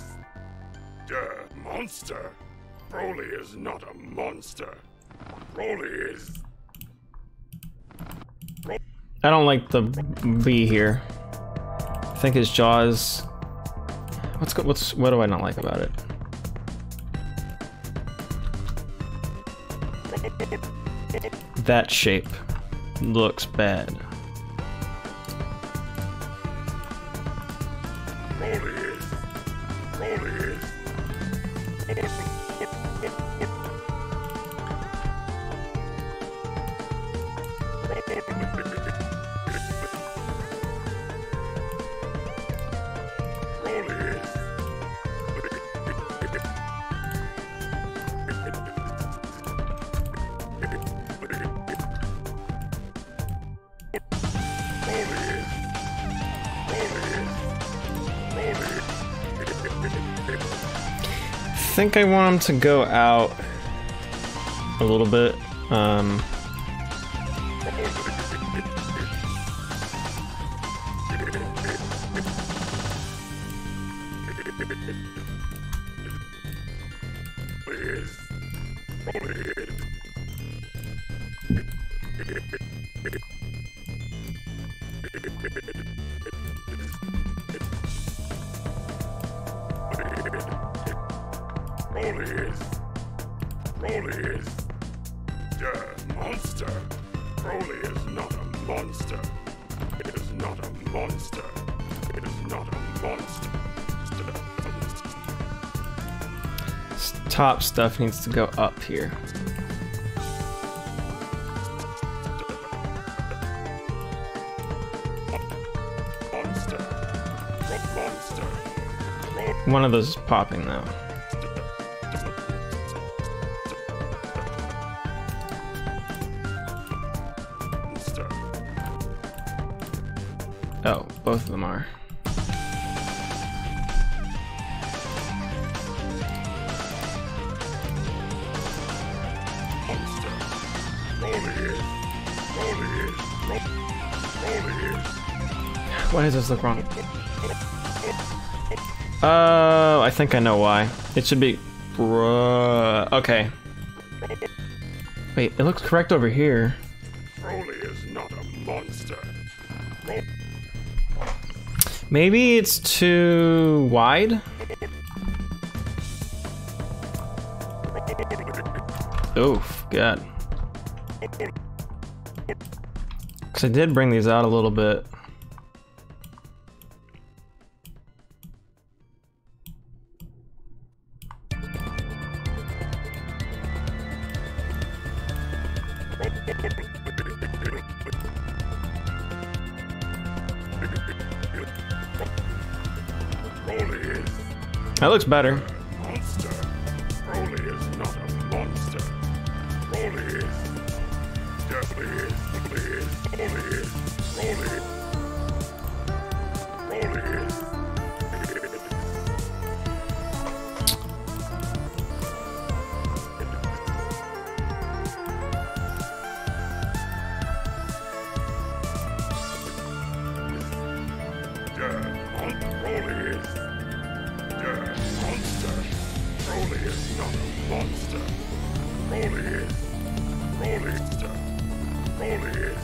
a monster. Broly is not a monster. Broly is. I don't like the V here. I think his jaws. What do I not like about it? That shape looks bad. Broly is. Broly is. I think I want him to go out a little bit. Broly is a monster. Broly is not a monster. It is not a monster. It is not a monster. This top stuff needs to go up here. Monster. Monster. One of those is popping now. Oh, both of them are. Why does this look wrong? Oh, I think I know why. It should be... Okay. Wait, it looks correct over here. Broly is not a monster. Maybe it's too wide? Oof, God. Because I did bring these out a little bit. That looks better. Monster. Broly is not a monster. Broly is. Definitely is. Broly is. Broly is. Broly is. Broly is. Broly is. Monster. Broly is not a monster. Broly is. Broly is. Broly is.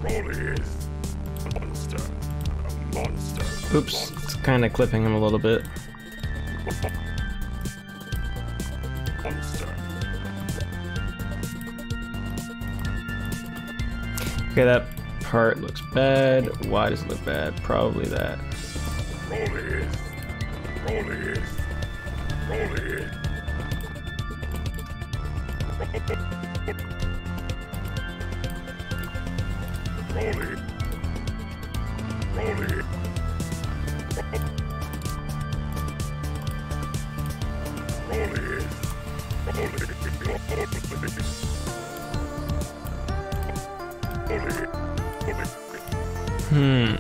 Broly is a monster. A monster. Oops, it's kind of clipping him a little bit. Monster. Okay, that part looks bad. Why does it look bad? Probably that. Broly is. Broly is. Broly is. Broly. Broly. Hmm.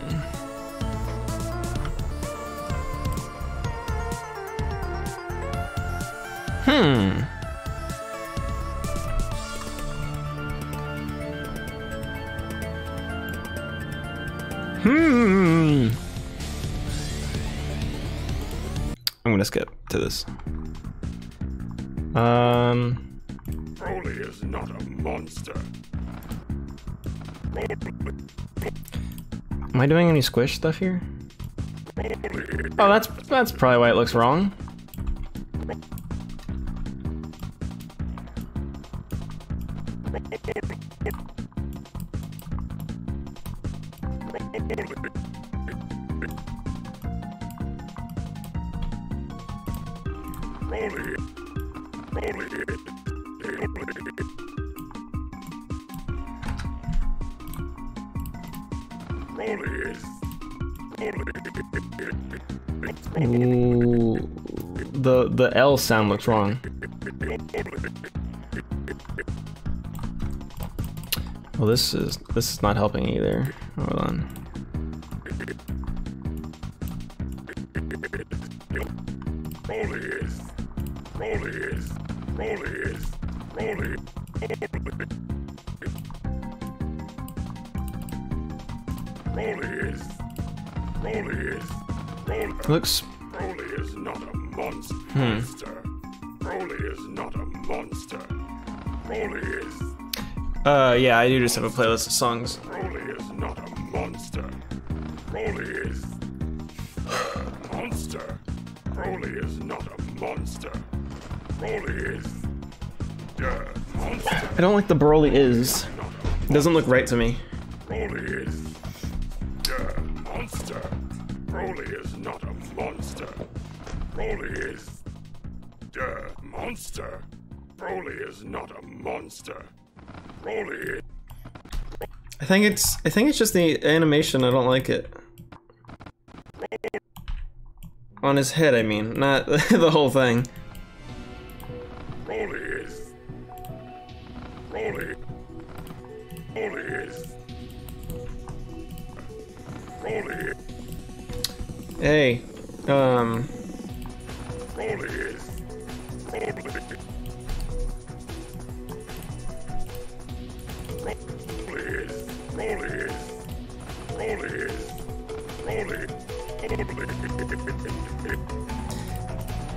Hmm. Hmm. I'm gonna skip to this. Broly is not a monster. Am I doing any squish stuff here? Oh, that's probably why it looks wrong. Ooh, the L sound looks wrong. Well, this is not helping either. Hold on. Looks. Broly is not a monster. Broly is not a monster. Broly is. Yeah, I do just have a playlist of songs. Broly is not a monster. Broly is a monster. Broly is not a monster. Broly is a monster. I don't like the Broly is. It doesn't look right to me. Broly is a monster. Broly is not a monster. Broly is a monster. Broly is not a monster. Broly is. I think it's just the animation. I don't like it. On his head, I mean, not the whole thing. Broly is. Broly. Broly is. Broly. Hey, Broly is.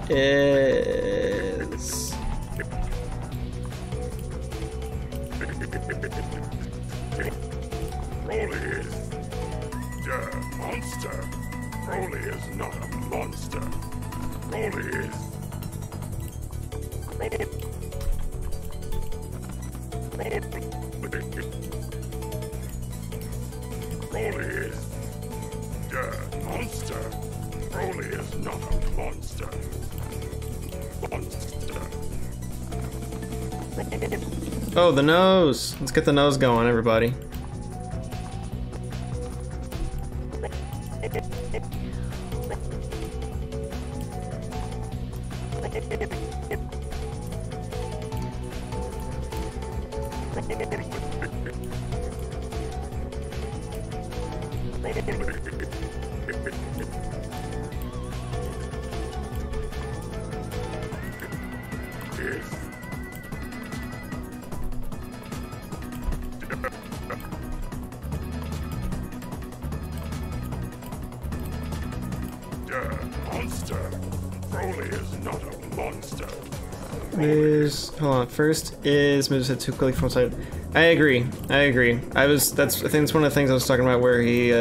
is Broly is a monster. Broly is not a monster. Broly is. Broly is a monster. Broly is not a monster. Monster. oh, the nose. Let's get the nose going, everybody. Monster. Broly is not a monster. Is hold on. First is moves hit too quickly from side. I agree. I think that's one of the things I was talking about where he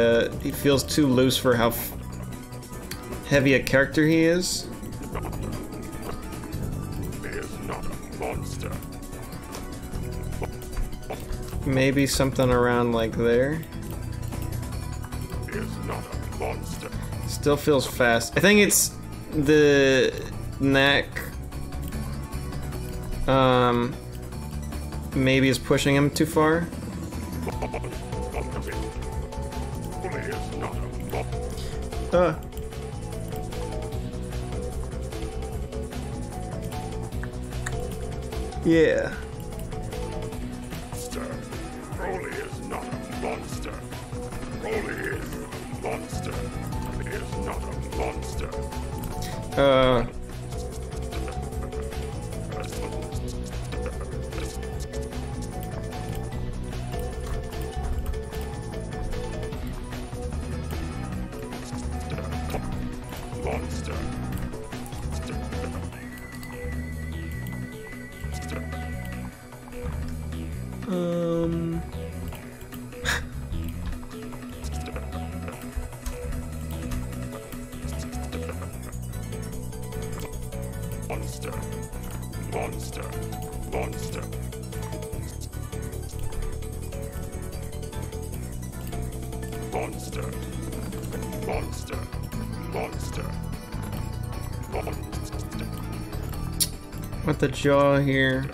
feels too loose for how heavy a character he is. He is not a monster. Maybe something around like there. He is not a monster. Still feels fast. I think it's the neck. Maybe is pushing him too far. Broly is not a monster. Yeah. Broly is not a monster. Broly is a monster. Broly is not a monster. Monster. Monster. Monster. Monster. Monster. Monster. Monster. Monster. With the jaw here.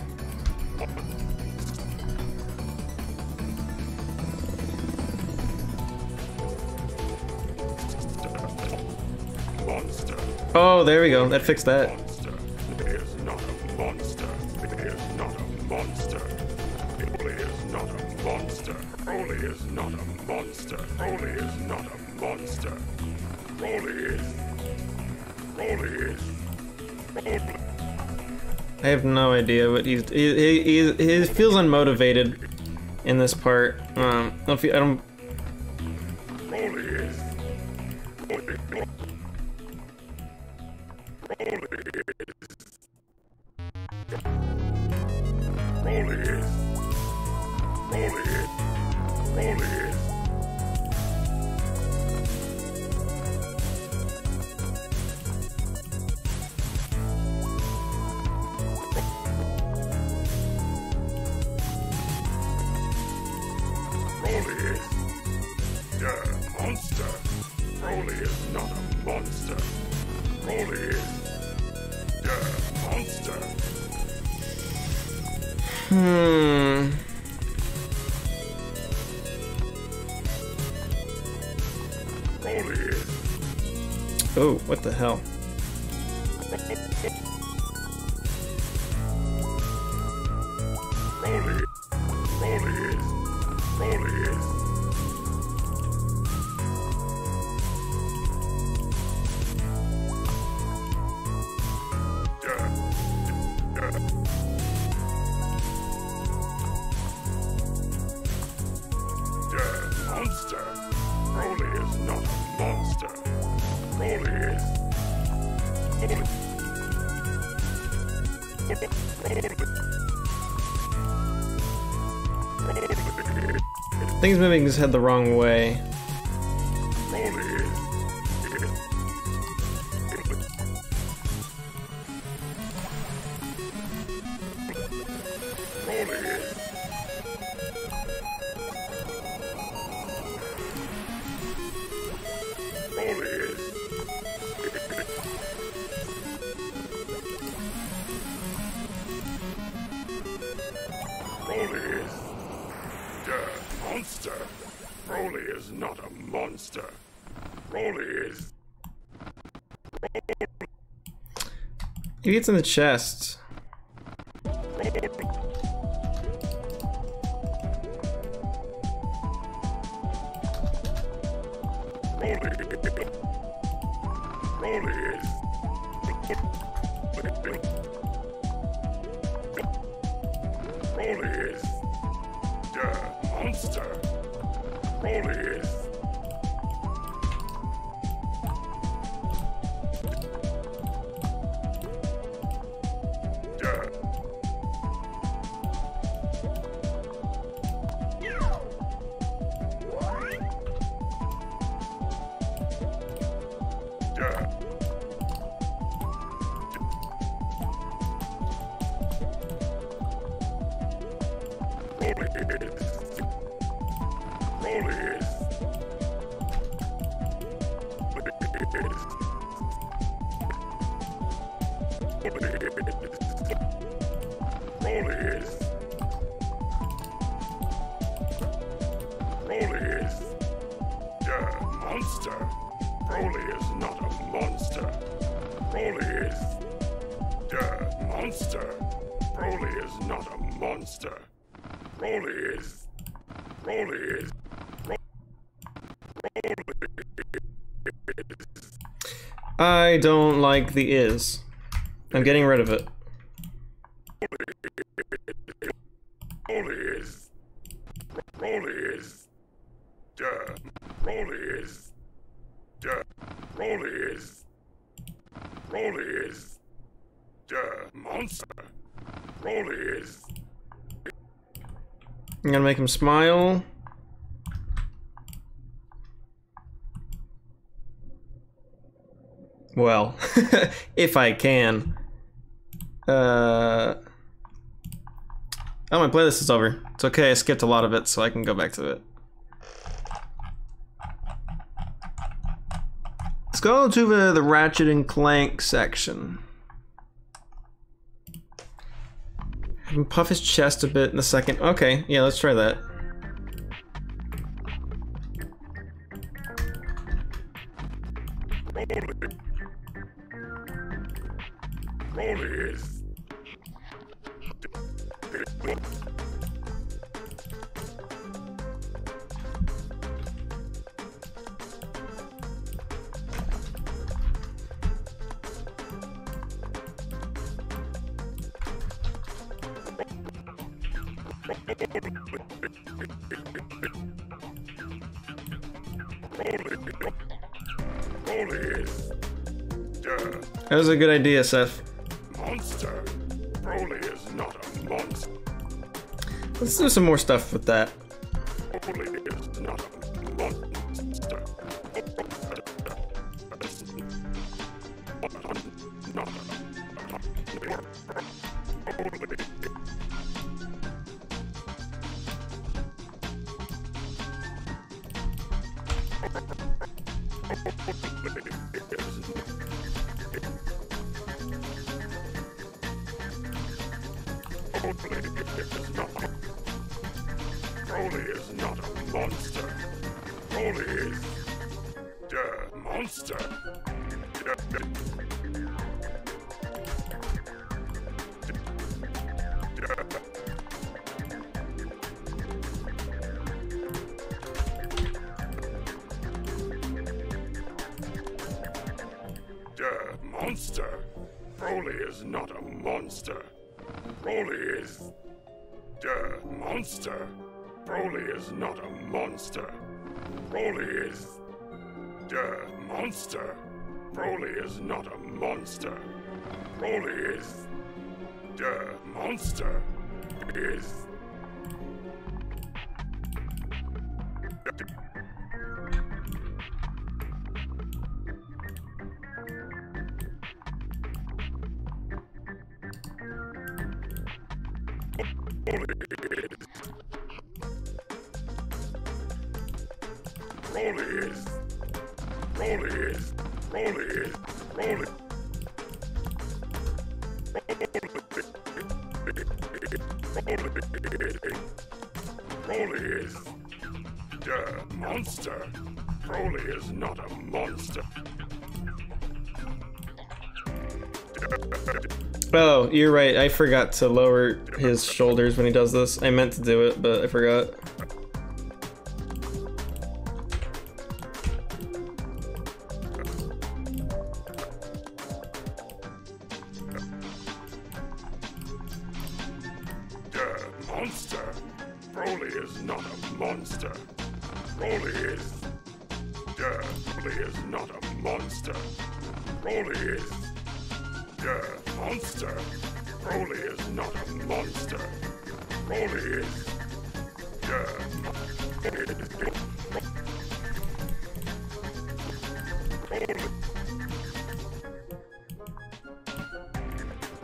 Monster. Oh, there we go. That fixed that. Monster. It is not a monster. It is not a monster. Broly is not a monster. Broly is not a monster. Broly is not a monster. Broly is. Broly is. Broly. I have no idea what he feels unmotivated in this part. I don't. Broly is. Broly is. Broly is. Broly is. Broly is. Broly is. Yeah, monster. Broly is not a monster. Broly is. Yeah, monster. Broly is. Oh, what the hell? Broly. Broly is. Broly is. Yeah. Yeah. Yeah, monster. Broly is not a monster. Broly is. I think he's moving his head the wrong way. Broly is. Broly is. Broly is. Broly is. Yeah, monster. Broly is not a monster. Broly is. Maybe it's in the chest. Broly is. Broly is. Yeah, monster. Broly is. Yeah. Yeah. Yeah. Broly is not a monster. Broly is a monster. Broly is not a monster. Broly is. Broly is. I don't like the is. I'm getting rid of it. Broly is. Broly is. Broly is. Broly is. Broly is. Monster. Broly is. I'm gonna make him smile. Well, if I can. Oh, my playlist is over. It's okay, I skipped a lot of it, so I can go back to it. Let's go to the Ratchet and Clank section. Have him puff his chest a bit in a second. Okay, yeah, let's try that. Broly is. Broly is. That was a good idea, Seth. Monster. Broly is not a monster. Let's do some more stuff with that. Broly is not a monster. Broly is not a monster. Broly is a monster. Monster. Broly is not a monster. Broly is a monster. Broly is not a monster. Broly is a monster. Broly is not a monster. Broly is a monster. Is Broly is. Broly is. Broly is. Broly. Broly is a monster. Broly is not a monster. Oh, you're right. I forgot to lower his shoulders when he does this. I meant to do it, but I forgot. Monster. Broly is not a monster. Broly is. Broly is not a monster. Broly is. Monster. Broly is not a monster. Broly is.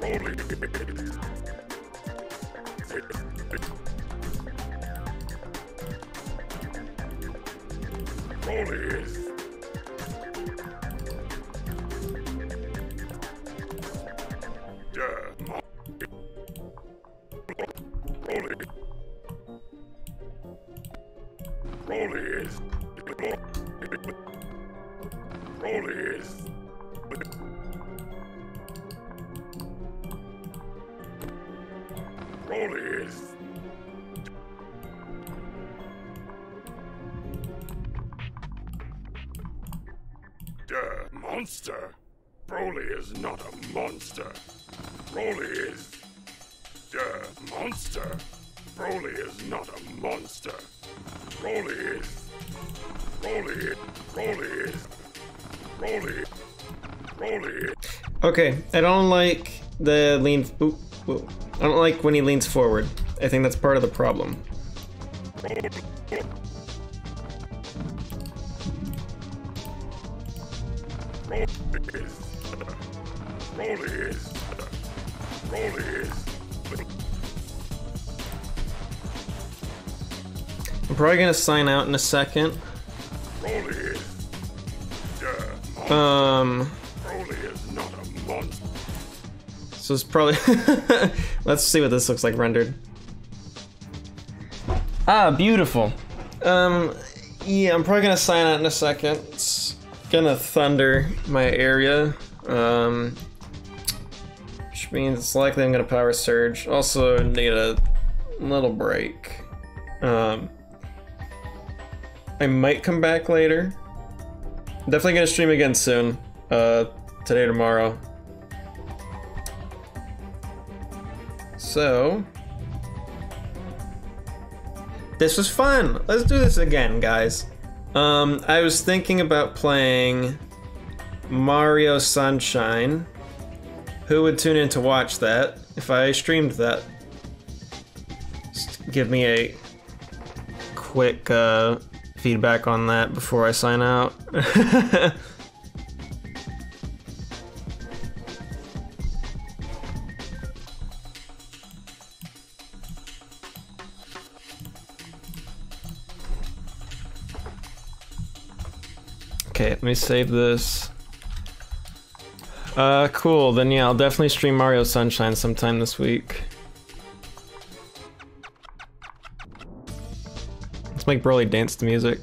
Broly is. Broly is. Broly is... Broly is... monster. Broly is not a monster. Broly is... monster. Broly is not a monster. Broly is... Broly is... Broly. Okay, I don't like the lean. Ooh. I don't like when he leans forward. I think that's part of the problem. I'm probably gonna sign out in a second. So it's probably... Let's see what this looks like rendered. Ah, beautiful. Yeah, I'm probably gonna sign out in a second. It's gonna thunder my area. Which means it's likely I'm gonna power surge. Also need a little break. I might come back later. Definitely gonna stream again soon. Today or tomorrow. So, this was fun. Let's do this again, guys. I was thinking about playing Mario Sunshine. Who would tune in to watch that if I streamed that? Just give me a quick feedback on that before I sign out. Okay, let me save this. Cool, then yeah, I'll definitely stream Mario Sunshine sometime this week. Let's make Broly dance to music.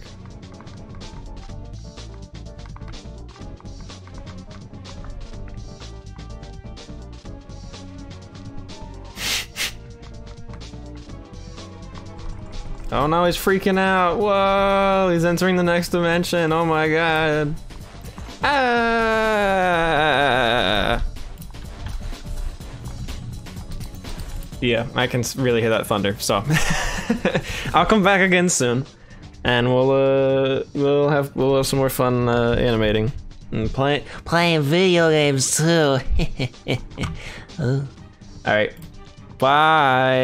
Oh no, he's freaking out. Whoa, he's entering the next dimension. Oh my god. Ah. Yeah, I can really hear that thunder, so I'll come back again soon. And we'll have some more fun animating and Playing video games too. All right. Bye.